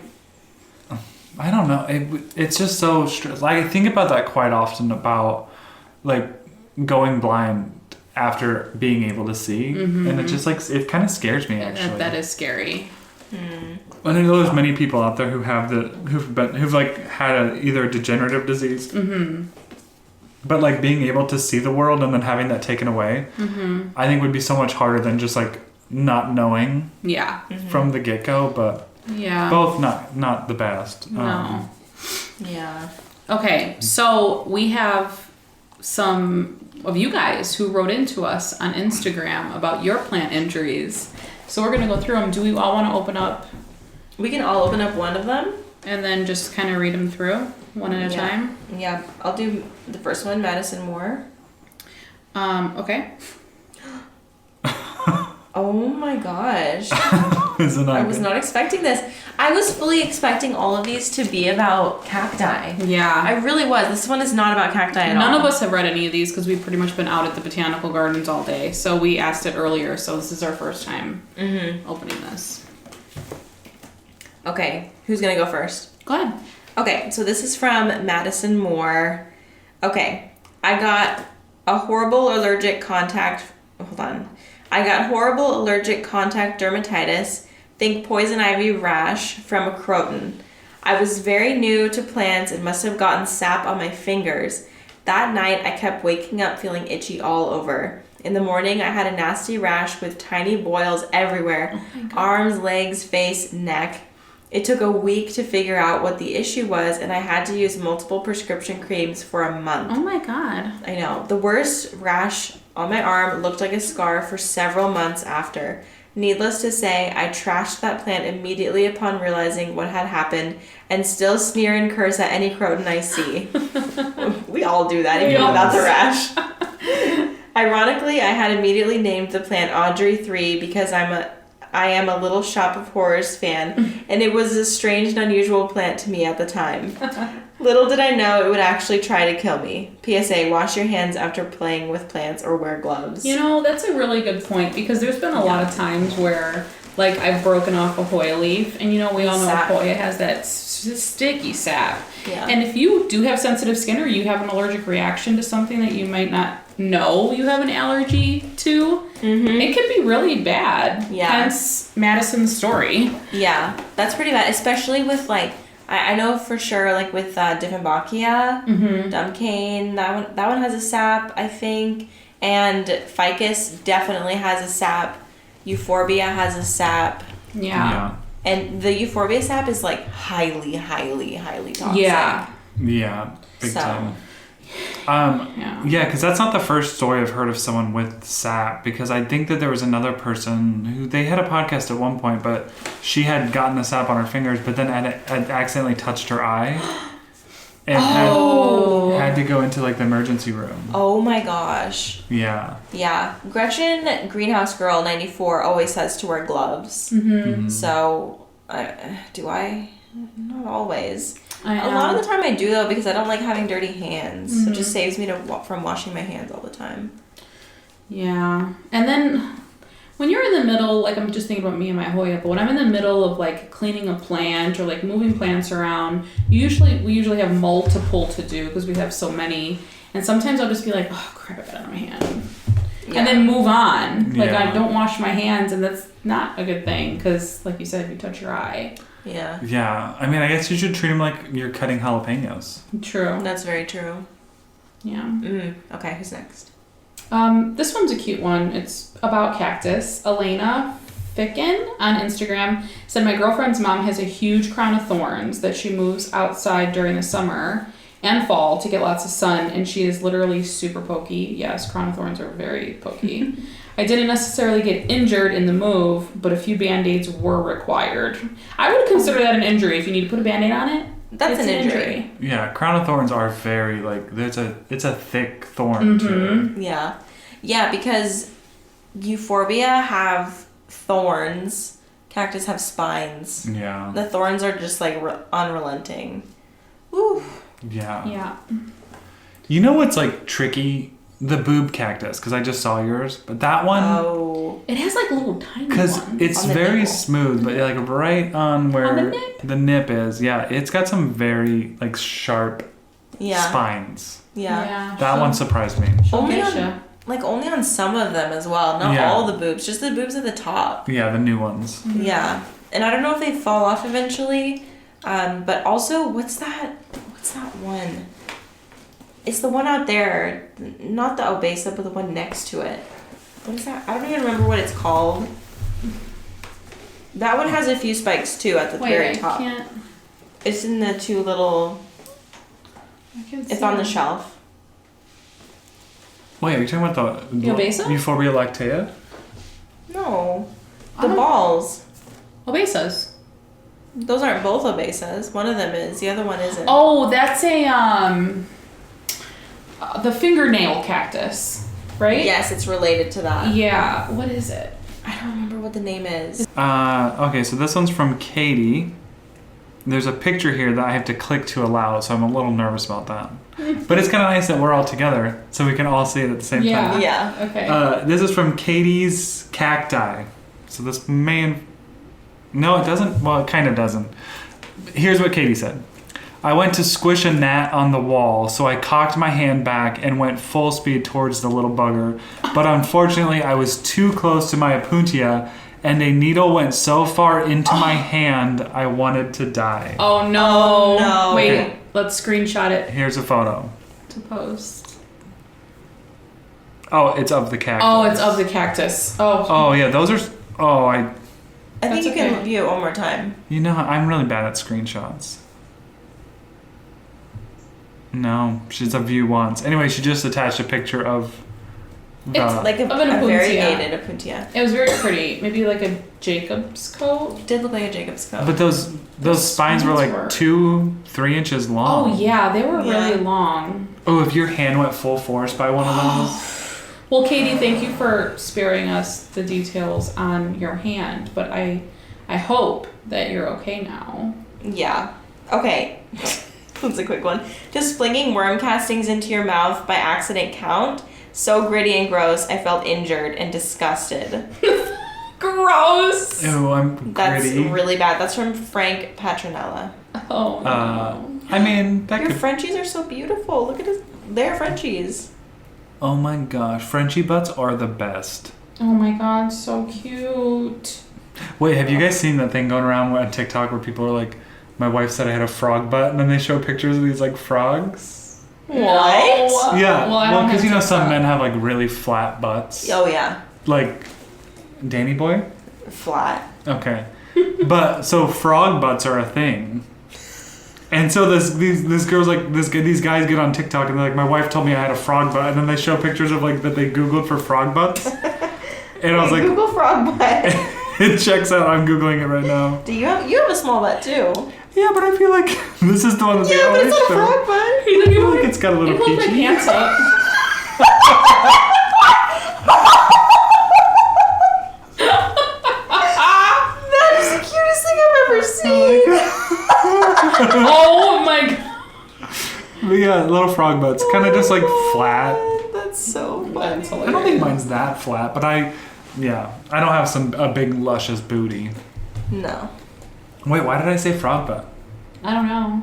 I don't know. It's just so... Like, I think about that quite often about, like, going blind after being able to see. Mm-hmm. And it just, like, it kind of scares me, actually. That is scary. I know there's many people out there who have who've like had either a degenerative disease, but like being able to see the world and then having that taken away, I think would be so much harder than just like not knowing. Yeah. From the get go, but both not the best. No. Yeah. Okay, so we have some of you guys who wrote into us on Instagram about your plant injuries. So we're going to go through them. Do we all want to open up? We can all open up one of them. And then just kind of read them through one at a time? Yeah. I'll do the first one, Madison Moore. Okay. Oh my gosh. I was not expecting this. I was fully expecting all of these to be about cacti. Yeah. I really was. This one is not about cacti at all. None of us have read any of these because we've pretty much been out at the botanical gardens all day. So we asked it earlier, so this is our first time opening this. Okay, who's going to go first? Go ahead. Okay, so this is from Madison Moore. Okay, I got horrible allergic contact dermatitis, think poison ivy rash from a croton. I was very new to plants and must have gotten sap on my fingers. That night, I kept waking up feeling itchy all over. In the morning, I had a nasty rash with tiny boils everywhere. Arms, legs, face, neck. It took a week to figure out what the issue was, and I had to use multiple prescription creams for a month. Oh my god. I know. The worst rash on my arm looked like a scar for several months after. Needless to say, I trashed that plant immediately upon realizing what had happened and still sneer and curse at any croton I see. We all do that, even without the rash. Ironically, I had immediately named the plant Audrey 3 because I am a little Shop of Horrors fan, and it was a strange and unusual plant to me at the time. Little did I know it would actually try to kill me. PSA, wash your hands after playing with plants or wear gloves. You know, that's a really good point because there's been a lot of times where, like, I've broken off a Hoya leaf, and you know, we all know Hoya has that sticky sap. Yeah. And if you do have sensitive skin or you have an allergic reaction to something that you might not know you have an allergy to, it can be really bad. Yeah. Hence Madison's story. Yeah, that's pretty bad, especially with, like, I know for sure, like, with Dieffenbachia, Dumcane, that one has a sap, I think, and Ficus definitely has a sap. Euphorbia has a sap. Yeah. And the Euphorbia sap is, like, highly, highly, highly toxic. Yeah. Yeah, big time. Yeah, because that's not the first story I've heard of someone with sap, because I think that there was another person who, they had a podcast at one point, but she had gotten the sap on her fingers, but then had accidentally touched her eye and had to go into, like, the emergency room. Oh my gosh. Yeah. Yeah. Gretchen Greenhouse Girl 94 always says to wear gloves. So, do I? Not always. A lot of the time I do, though, because I don't like having dirty hands. It just saves me from washing my hands all the time. Yeah. And then when you're in the middle, like, I'm just thinking about me and my Hoya, but when I'm in the middle of, like, cleaning a plant or, like, moving plants around, we usually have multiple to do because we have so many. And sometimes I'll just be like, oh, crap, I got it on my hand. Yeah. And then move on. Like, I don't wash my hands, and that's not a good thing because, like you said, you touch your eye. Yeah. Yeah. I mean, I guess you should treat them like you're cutting jalapenos. True. That's very true. Yeah. Okay, who's next? This one's a cute one. It's about cactus. Elena Ficken on Instagram said, my girlfriend's mom has a huge crown of thorns that she moves outside during the summer and fall to get lots of sun, and she is literally super pokey. Yes, crown of thorns are very pokey. I didn't necessarily get injured in the move, but a few Band-Aids were required. I would consider that an injury if you need to put a Band-Aid on it. That's an injury. Yeah, crown of thorns are very, like, it's a thick thorn, too. Yeah. Yeah, because euphorbia have thorns. Cactus have spines. Yeah. The thorns are just, like, unrelenting. Woo. Yeah. Yeah. You know what's, like, tricky? The boob cactus, because I just saw yours. But that one... Oh. It has like little tiny ones. Because it's On the very nipple. smooth, but like right on where On the nip is. Yeah, it's got some very like sharp spines. Yeah. That one surprised me. Only on some of them as well. Not all the boobs, just the boobs at the top. Yeah, the new ones. Mm-hmm. Yeah. And I don't know if they fall off eventually. But also, what's that one? It's the one out there, not the obesa, but the one next to it. What is that? I don't even remember what it's called. That one has a few spikes too at the very top. It's in the two little. It's on the shelf. Wait, are you talking about the obesa? Euphorbia lactea? No, the balls. Obesas. Those aren't both obesas. One of them is. The other one isn't. Oh, that's the fingernail cactus, right? Yes, it's related to that. Yeah. What is it? I don't remember what the name is. Okay, so this one's from Katie. There's a picture here that I have to click to allow, so I'm a little nervous about that. But it's kind of nice that we're all together, so we can all see it at the same time. Yeah. Okay. This is from Katie's Cacti. So this No, it doesn't. Well, it kind of doesn't. Here's what Katie said. I went to squish a gnat on the wall, so I cocked my hand back and went full speed towards the little bugger. But unfortunately, I was too close to my opuntia, and a needle went so far into my hand, I wanted to die. Oh, no. Oh, no. Wait, Okay. let's screenshot it Here's a photo. to post. Oh, it's of the cactus. Oh, it's of the cactus. Oh. Oh, yeah, those are... Oh, I think That's you can okay. view it one more time. You know, I'm really bad at screenshots. No, she's a view once. Anyway, she just attached a picture of the... It's like a Of an opuntia. variegated opuntia. It was very pretty. Maybe like a Jacob's coat. It did look like a Jacob's coat. But those spines were like 2-3 inches long. Oh, yeah. They were Yeah. really long. Oh, if your hand went full force by one of those. Well, Katie, thank you for sparing us the details on your hand, but I hope that you're okay now. Yeah. Okay. That's a quick one. Does flinging worm castings into your mouth by accident count? So gritty and gross, I felt injured and disgusted. Gross! Ew, I'm That's gritty. really bad. That's from Frank Patronella. Oh, no. I mean, that Your could... Frenchies are so beautiful. Look at his... They're Frenchies. Oh my gosh, Frenchie butts are the best. Oh my god, so cute. Wait, have you guys seen that thing going around on TikTok where people are like, my wife said I had a frog butt, and then they show pictures of these like frogs? What? Yeah, Well, I well, don't because have you know some TikTok. men have like really flat butts. Oh, yeah. Like, Danny Boy? Flat. Okay. But, so frog butts are a thing. And so this girl's like, these guys get on TikTok and they're like, my wife told me I had a frog butt, and then they show pictures of like, that they Googled for frog butts. And I was like, Google frog butt. it checks out, I'm Googling it right now. Do you have a small butt too? Yeah, but I feel like this is the one that they Yeah, but always it's not a show. frog butt. You I feel like it's got a little pulled my peachy. pants up. That is the cutest thing I've ever seen. Oh my god. But yeah, little frog butts, kind of just like flat. That's so funny. That's I don't hilarious. think mine's that flat, but I don't have a big luscious booty. No. Wait, why did I say frog butt? I don't know.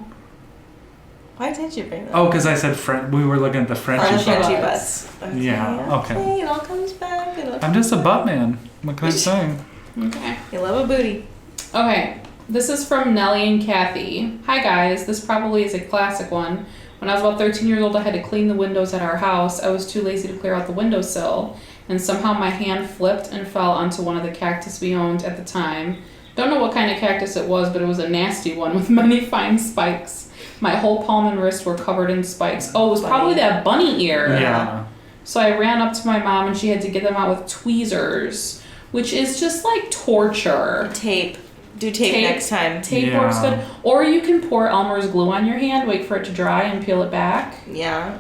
Why did you bring that? Oh, because I said we were looking at the Frenchie Frenchie butt. Frenchie butts. butts. Okay, Yeah, okay. It all comes back. I'm just a butt man. What can I say? Okay. You love a booty. Okay. This is from Nellie and Kathy. Hi guys, this probably is a classic one. When I was about 13 years old, I had to clean the windows at our house. I was too lazy to clear out the windowsill, and somehow my hand flipped and fell onto one of the cactus we owned at the time. Don't know what kind of cactus it was, but it was a nasty one with many fine spikes. My whole palm and wrist were covered in spikes. Oh, it was probably that bunny ear. Yeah. So I ran up to my mom and she had to get them out with tweezers, which is just like torture. Tape. Do tape next time. Tape works good. Or you can pour Elmer's glue on your hand, wait for it to dry, and peel it back. Yeah.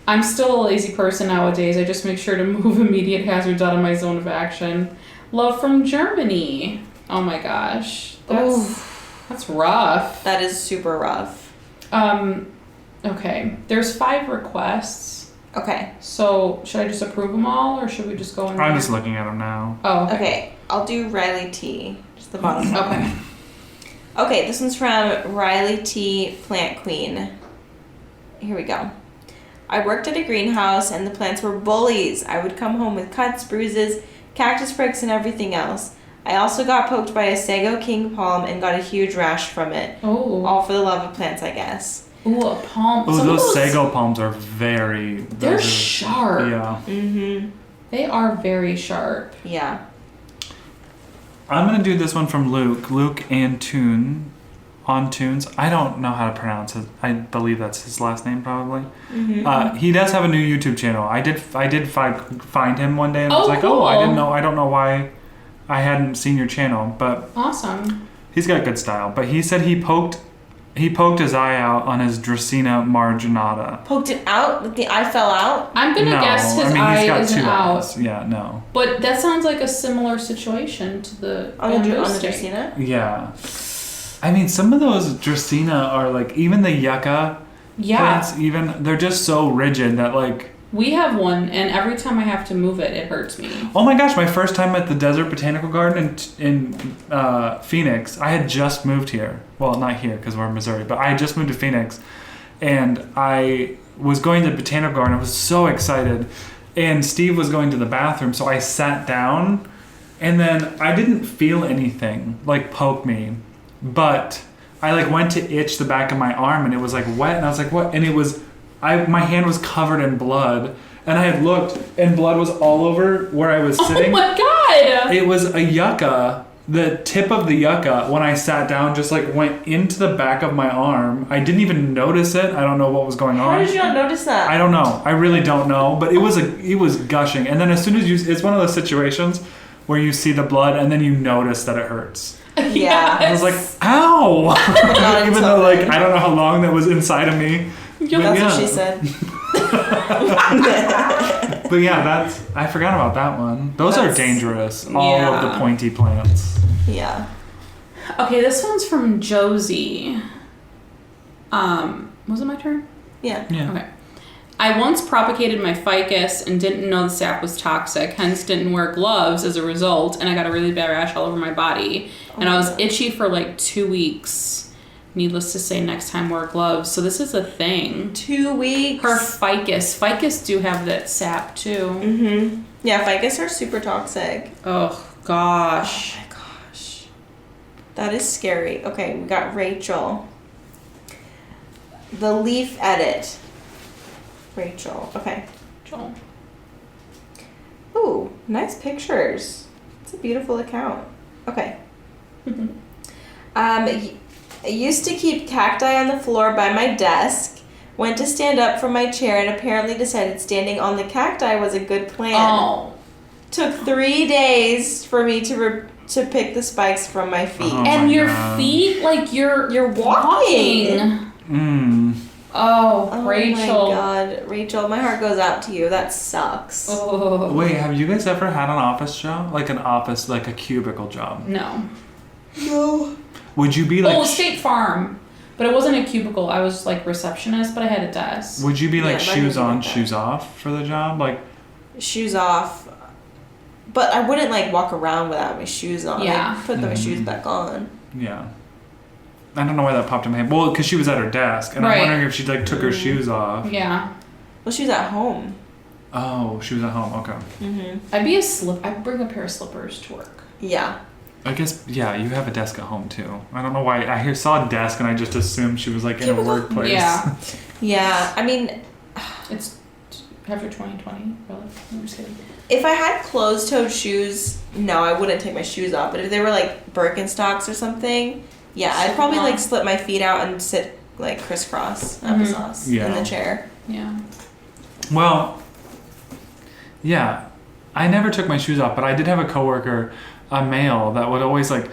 I'm still a lazy person nowadays. I just make sure to move immediate hazards out of my zone of action. Love from Germany. Oh my gosh. That's rough. That is super rough. Okay. There's 5 requests. Okay. So, should I just approve them all, or should we just go in there? I'm just looking at them now. Oh, Okay. I'll do Riley T. Just the bottom one. Okay. Okay, this one's from Riley T. Plant Queen. Here we go. I worked at a greenhouse and the plants were bullies. I would come home with cuts, bruises, cactus pricks, and everything else. I also got poked by a Sago King palm and got a huge rash from it. Oh. All for the love of plants, I guess. Ooh, a palm. Oh, Some of those sago palms are very... They're sharp. Yeah. Mm-hmm. They are very sharp. Yeah. I'm going to do this one from Luke. Luke Antunes. I don't know how to pronounce it. I believe that's his last name, probably. Mm-hmm. He does have a new YouTube channel. I did find him one day and I was like, cool. oh, I don't know why I hadn't seen your channel, but Awesome. he's got good style. But he said he poked his eye out on his Dracaena marginata. Poked it out? The eye fell out? I'm gonna guess his eye he's got isn't 2 out. eyes. Yeah, no. But that sounds like a similar situation to the On the bamboo stick. Dracaena? Yeah. I mean, some of those Dracaena are like, even the yucca plants, they're just so rigid that like... We have one, and every time I have to move it, it hurts me. Oh my gosh, my first time at the Desert Botanical Garden in Phoenix, I had just moved here. Well, not here because we're in Missouri, but I had just moved to Phoenix. And I was going to the Botanical Garden. I was so excited. And Steve was going to the bathroom, so I sat down. And then I didn't feel anything, like poke me. But I like went to itch the back of my arm, and it was like wet. And I was like, what? And it was... my hand was covered in blood, and I had looked, and blood was all over where I was sitting. Oh my god! It was a yucca. The tip of the yucca, when I sat down, just like went into the back of my arm. I didn't even notice it. I don't know what was going on. How did you not notice that? I don't know. I really don't know. But it was gushing, and then as soon as it's one of those situations where you see the blood, and then you notice that it hurts. Yeah. I was like, ow! Even though like I don't know how long that was inside of me. That's what she said. But yeah, I forgot about that one. Those are dangerous. All of the pointy plants. Yeah. Okay, this one's from Josie. Was it my turn? Yeah. Okay. I once propagated my ficus and didn't know the sap was toxic, hence didn't wear gloves as a result, and I got a really bad rash all over my body. And I was itchy for like 2 weeks. Needless to say, next time wear gloves. So this is a thing. 2 weeks. Her ficus. Ficus do have that sap too. Mm-hmm. Yeah, ficus are super toxic. Oh, gosh. Oh my gosh. That is scary. Okay, we got Rachel. The leaf edit. Rachel. Okay. Joel. Ooh, nice pictures. It's a beautiful account. Okay. I used to keep cacti on the floor by my desk. Went to stand up from my chair and apparently decided standing on the cacti was a good plan. Oh. Took 3 days for me to pick the spikes from my feet. Oh. And my your God. feet, like you're walking. Oh, Rachel. Oh my God, Rachel, my heart goes out to you. That sucks. Oh. Wait, have you guys ever had an office job? Like a cubicle job? No. No. Would you be like... Oh, State Farm. But it wasn't a cubicle. I was like receptionist, but I had a desk. Would you be like Yeah, shoes mine on, was like shoes off for the job? Like... Shoes off. But I wouldn't like walk around without my shoes on. Yeah. I'd put my shoes back on. Yeah. I don't know why that popped in my head. Well, because she was at her desk, and Right. I'm wondering if she like took her shoes off. Yeah. Well, she was at home. Oh, she was at home. Okay. Mm-hmm. I'd bring a pair of slippers to work. Yeah. I guess, yeah, you have a desk at home too. I don't know why. I saw a desk and I just assumed she was like in a workplace. Yeah. Yeah. I mean, It's after 2020, really. I'm just kidding. if I had closed-toed shoes, no, I wouldn't take my shoes off. But if they were like Birkenstocks or something, yeah, I'd probably like slip my feet out and sit like crisscross applesauce Yeah. in the chair. Yeah. Well, Yeah. I never took my shoes off, but I did have a coworker, a male, that would always like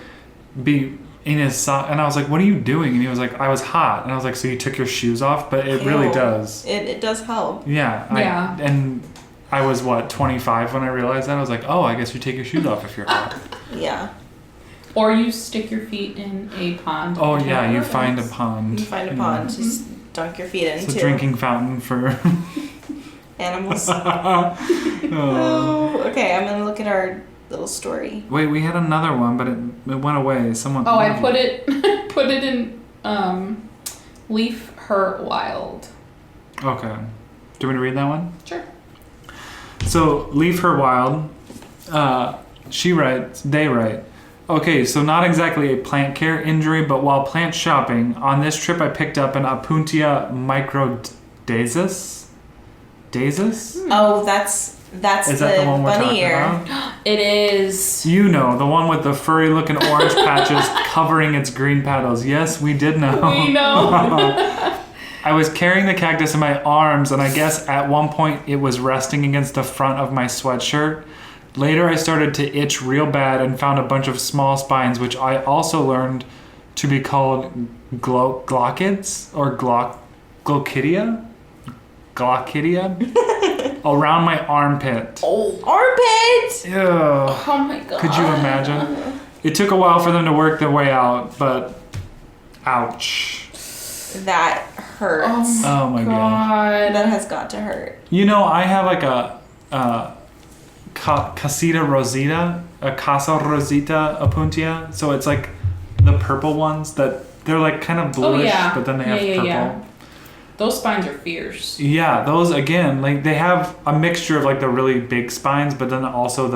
be in his sock, and I was like, "What are you doing?" And he was like, "I was hot." And I was like, "So you took your shoes off?" But it really does. It does help. Yeah. And I was 25 when I realized that. I was like, "Oh, I guess you take your shoes off if you're hot." Yeah. Or you stick your feet in a pond. Oh yeah, you find a pond. You find a pond. Just dunk your feet into. It's a drinking fountain for animals. Oh, okay. I'm gonna look at our little story. Wait, we had another one, but it went away. Someone. Oh, I put it in Leaf Her Wild. Okay. Do you want me to read that one? Sure. So, Leave Her Wild. They write, okay, so not exactly a plant care injury, but while plant shopping, on this trip I picked up an Opuntia microdasis. Dasis? Oh, that's Is the that the one we're bunny talking ear. about? It is. You know, the one with the furry looking orange patches covering its green petals. Yes, we did know. We know. I was carrying the cactus in my arms, and I guess at one point it was resting against the front of my sweatshirt. Later, I started to itch real bad and found a bunch of small spines, which I also learned to be called glockids or glockidia? Glockidia? Around my armpit. Oh, armpit! Ew. Oh my god. Could you imagine? It took a while for them to work their way out, but ouch. That hurts. Oh my god. That has got to hurt. You know, I have like a Casita Rosita, a Casa Rosita Opuntia. So it's like the purple ones that they're like kind of bluish, but then they have purple. Yeah. Those spines are fierce. Yeah, those again, like they have a mixture of like the really big spines, but then also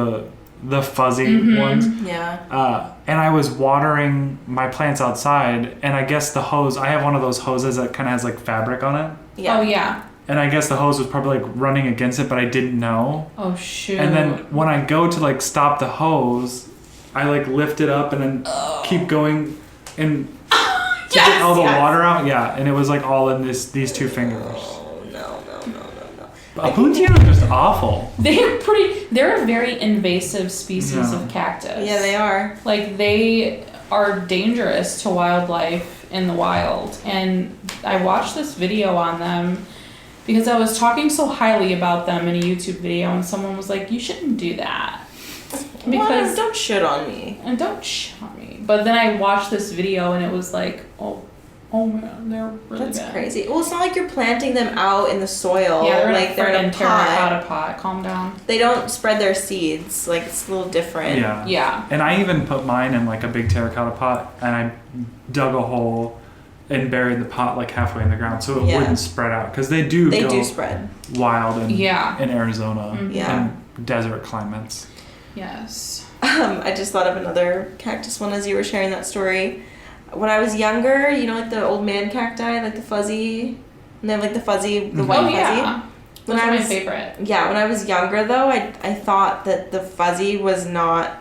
the fuzzy ones. Yeah. And I was watering my plants outside, and I guess the hose, I have one of those hoses that kind of has like fabric on it. Yeah. Oh yeah. And I guess the hose was probably like running against it, but I didn't know. Oh shoot. And then when I go to like stop the hose, I like lift it up and then keep going and to get all the water out. Yeah, and it was like all in these two fingers. Oh no. Opuntia are just awful. They're a very invasive species of cactus. Yeah, they are. Like they are dangerous to wildlife in the wild. And I watched this video on them because I was talking so highly about them in a YouTube video, and someone was like, "You shouldn't do that." Because don't shit on me. And don't shit on me. But then I watched this video and it was like, oh man, they're really That's bad. crazy. Well, it's not like you're planting them out in the soil. Yeah, they're like they're in a terracotta pot. Calm down. They don't spread their seeds. Like it's a little different. Yeah. Yeah. And I even put mine in like a big terracotta pot, and I dug a hole and buried the pot like halfway in the ground so it wouldn't spread out, because they do spread wild in Arizona Yeah. and desert climates. Yes. I just thought of another cactus one as you were sharing that story. When I was younger, you know, like the old man cacti, like the fuzzy, and they have like the fuzzy, the white fuzzy. Yeah. Those are my favorite. Yeah, when I was younger though, I thought that the fuzzy was not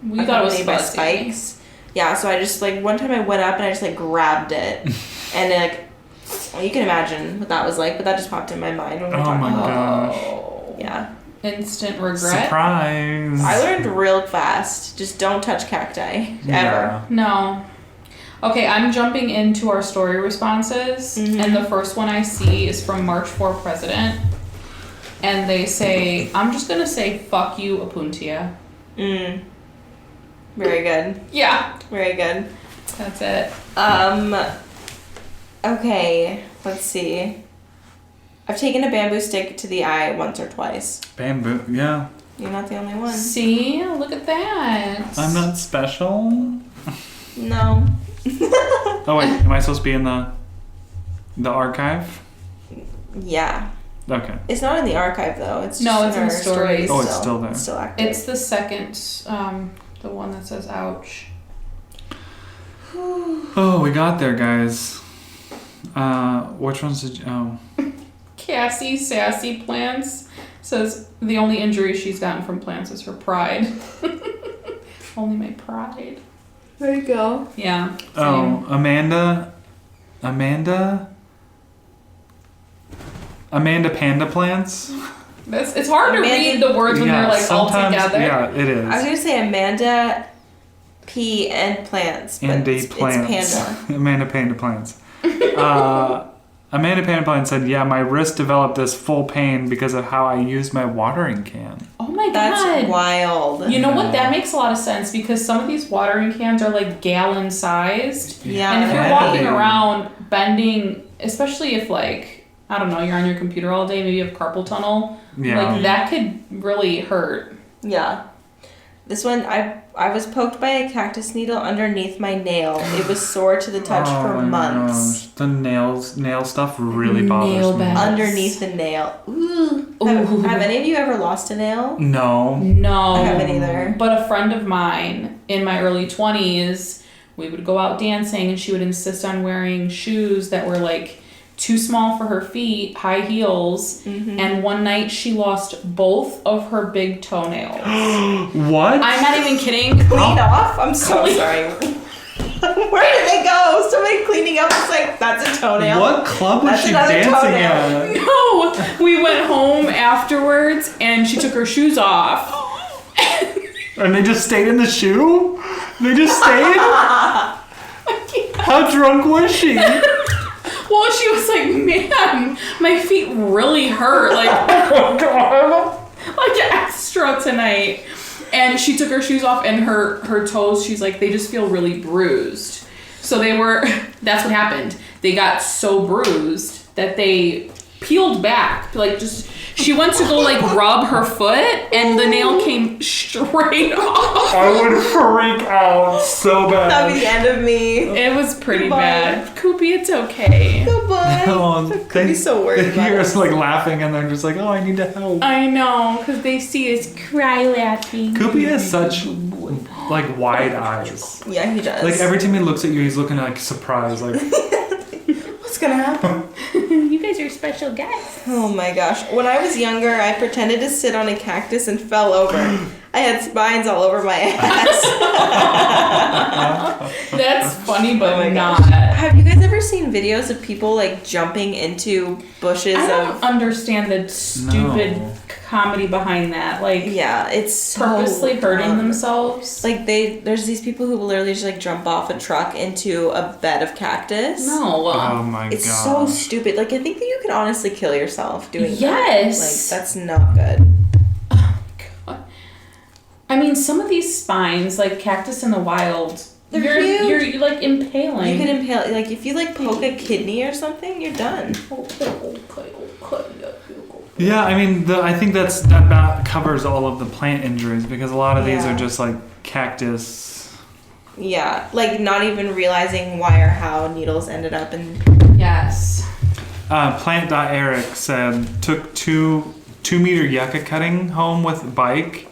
We thought it was by fuzzy. spikes. Yeah, so I just like one time I went up and I just like grabbed it, and like you can imagine what that was like, but that just popped in my mind when we were talking about Oh. Yeah. Instant regret. Surprise! I learned real fast. Just don't touch cacti ever. No. Okay, I'm jumping into our story responses, and the first one I see is from March for President, and they say, I'm just gonna say, fuck you, Opuntia. Very good. Yeah. Very good. That's it. Okay, let's see. I've taken a bamboo stick to the eye once or twice. Bamboo, yeah. You're not the only one. See? Look at that. I'm not special. No. Oh wait, am I supposed to be in the archive? Yeah. Okay. It's not in the archive though. It's No, just it's in our the stories. Oh, it's still there. It's still active. It's the second, the one that says ouch. Oh, we got there, guys. Which ones did you... Oh. Cassie Sassy Plants says the only injury she's gotten from plants is her pride. Only my pride. There you go. Yeah. Same. Oh, Amanda Panda Plants It's hard to read Amanda- the words when they're like all sometimes- together. Yeah, it is. I was gonna say Amanda P and plants, but Andy it's Plants. Panda. Amanda Panda Plants. Amanda Panda Plant said, "Yeah, my wrist developed this full pain because of how I used my watering can." Oh my god. That's wild. You know what? That makes a lot of sense because some of these watering cans are like gallon sized. Yeah. And if you're Heavy. walking around bending, especially if like, I don't know, you're on your computer all day, maybe you have carpal tunnel, Yeah. like that could really hurt. Yeah. This one, I was poked by a cactus needle underneath my nail. It was sore to the touch for my months. gosh. The nail stuff really bothers Nail me. bed. Underneath the nail. Ooh. Ooh. Have any of you ever lost a nail? No. No. I haven't either. But a friend of mine in my early 20s, we would go out dancing and she would insist on wearing shoes that were like too small for her feet, high heels, and one night she lost both of her big toenails. What? I'm not even kidding. Clean off? I'm so sorry. Where did they go? Somebody cleaning up was like, that's a toenail. What club was That's she another dancing toenail. at? No, we went home afterwards and she took her shoes off. And they just stayed in the shoe? They just stayed? How drunk was she? Well, she was like, man, my feet really hurt. Like, like extra tonight. And she took her shoes off and her toes, she's like, they just feel really bruised. So that's what happened. They got so bruised that they peeled back. Like just, she went to go like rub her foot and the nail came straight off. I would freak out so bad. That'd be the end of me. It was pretty Goodbye. bad. Koopy, it's okay. Goodbye. Oh, Could be so worried They about hear it. us like laughing and they're just like, oh, I need to help. I know, because they see us cry laughing. Koopy has such like wide eyes. Yeah, he does. Like every time he looks at you, he's looking like surprised. Like, What's gonna happen? You guys are special guys. Oh my gosh. When I was younger, I pretended to sit on a cactus and fell over. I had spines all over my ass. That's funny, but Oh my not. Have you guys ever seen videos of people like jumping into bushes I don't of... understand the stupid No. comedy behind that. Like, Yeah, it's so purposely hurting dumb. themselves. Like there's these people who will literally just like jump off a truck into a bed of cactus. No. oh my It's god. so stupid. Like I think that you can honestly kill yourself doing that. Yes. Like that's not good. I mean, some of these spines, like cactus in the wild, They're huge. you're like impaling. You can impale, like if you like poke a kidney or something, you're done. Yeah, I mean, I think that covers all of the plant injuries because a lot of these Yeah. are just like cactus. Yeah, like not even realizing why or how needles ended up in. Yes. Plant.Eric said, took 2-meter yucca cutting home with bike,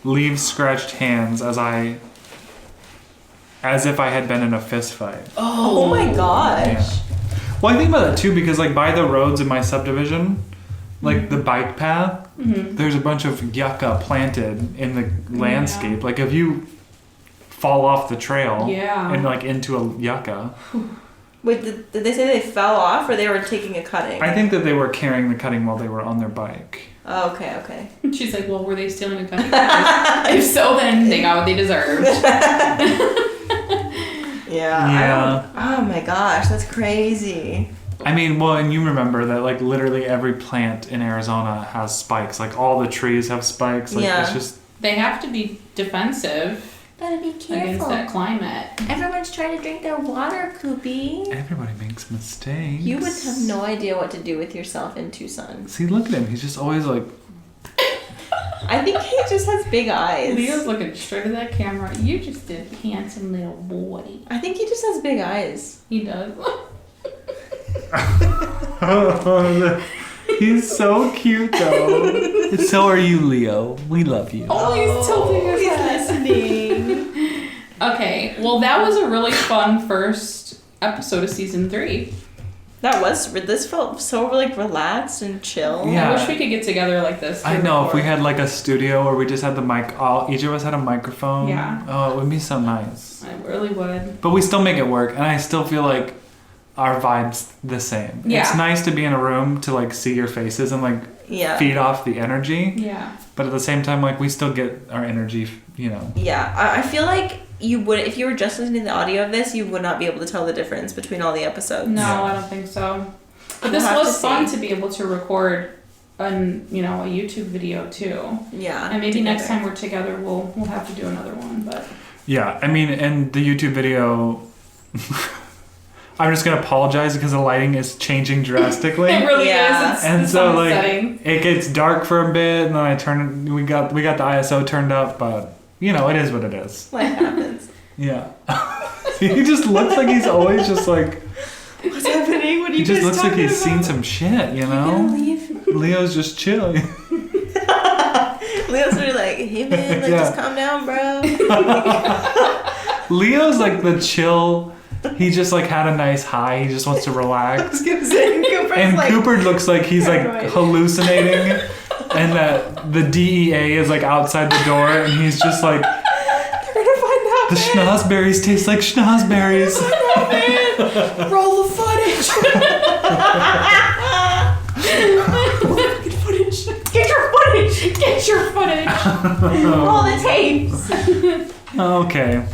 leaves scratched hands as if I had been in a fist fight. Oh my gosh. Yeah. Well, I think about that too because like by the roads in my subdivision, like the bike path, there's a bunch of yucca planted in the landscape. Like if you fall off the trail Yeah. and like into a yucca, Wait, did they say they fell off or they were taking a cutting? I think that they were carrying the cutting while they were on their bike. Oh, okay. She's like, well, were they stealing a cutting? If so, then they got what they deserved. Yeah. Oh my gosh, that's crazy. I mean, well, and you remember that like literally every plant in Arizona has spikes. Like all the trees have spikes. Like Yeah. it's just They have to be defensive Gotta be against that climate. Everyone's trying to drink their water, Koopy. everybody makes mistakes. You would have no idea what to do with yourself in Tucson. See, look at him. He's just always like, I think he just has big eyes. Leo's looking straight at that camera. You're just a handsome little boy. I think he just has big eyes. He does. he's so cute though. So are you, Leo. We love you. Oh, he's tilting his he's head. listening. Okay, well, that was a really fun first episode of season 3. This felt so like relaxed and chill. Yeah. I wish we could get together like this. to I know if we record. had like a studio where we just had the mic, each of us had a microphone. Yeah. Oh, it would be so nice. I really would. But we still make it work, and I still feel like our vibe's the same. Yeah. It's nice to be in a room to like see your faces and like feed off the energy. Yeah. But at the same time, like we still get our energy, you know. Yeah, I feel like you would, if you were just listening to the audio of this, you would not be able to tell the difference between all the episodes. No, I don't think so. But this was fun to be able to record a YouTube video too. Yeah. And maybe next time we're together, we'll have to do another one. But yeah, I mean, and the YouTube video, I'm just gonna apologize because the lighting is changing drastically. It really is. It's so like it gets dark for a bit, and then we got the ISO turned up, but you know it is what it is. Life happens. Yeah. He just looks like he's always just like. What's happening? What are you He just looks like he's about? seen some shit, you know. You gonna leave? Leo's just chilling. Leo's sort of like, hey man, like just calm down, bro. Leo's like the chill. He just like had a nice high. He just wants to relax. I was gonna say, Cooper looks like he's like hallucinating, and that the DEA is like outside the door, and he's just like, they're gonna find out. The schnozberries taste like schnozberries. Roll the footage. Get your footage. Get your footage. Roll the tapes. Okay.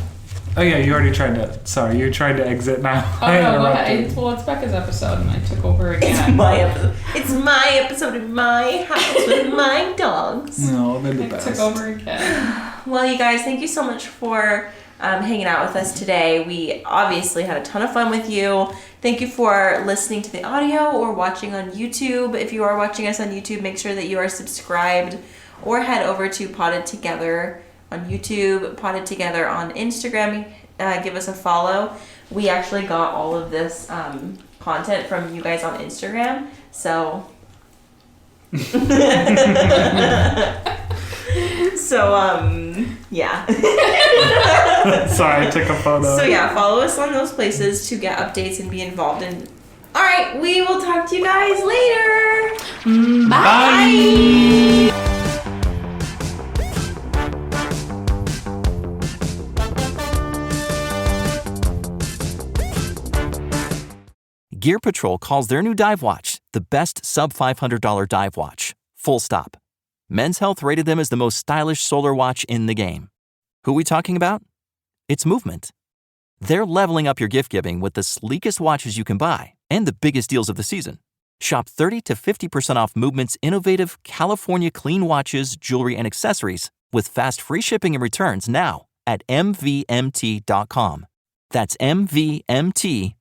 Oh yeah, you already tried to. Sorry, you tried to exit now. Oh no, go ahead. Well, it's Becca's episode, and I took over again. It's my episode. It's my episode in my house with my dogs. No, they're the best. I took over again. Well, you guys, thank you so much for hanging out with us today. We obviously had a ton of fun with you. Thank you for listening to the audio or watching on YouTube. If you are watching us on YouTube, make sure that you are subscribed or head over to Potted Together on YouTube, Potted Together on Instagram. Give us a follow. We actually got all of this content from you guys on Instagram, so yeah. Sorry, I took a photo. So yeah, follow us on those places to get updates and be involved in. All right, we will talk to you guys later. Bye. Gear Patrol calls their new dive watch the best sub-$500 dive watch. Full stop. Men's Health rated them as the most stylish solar watch in the game. Who are we talking about? It's Movement. They're leveling up your gift giving with the sleekest watches you can buy and the biggest deals of the season. Shop 30 to 50% off Movement's innovative California clean watches, jewelry, and accessories with fast free shipping and returns now at mvmt.com. That's mvmt.com.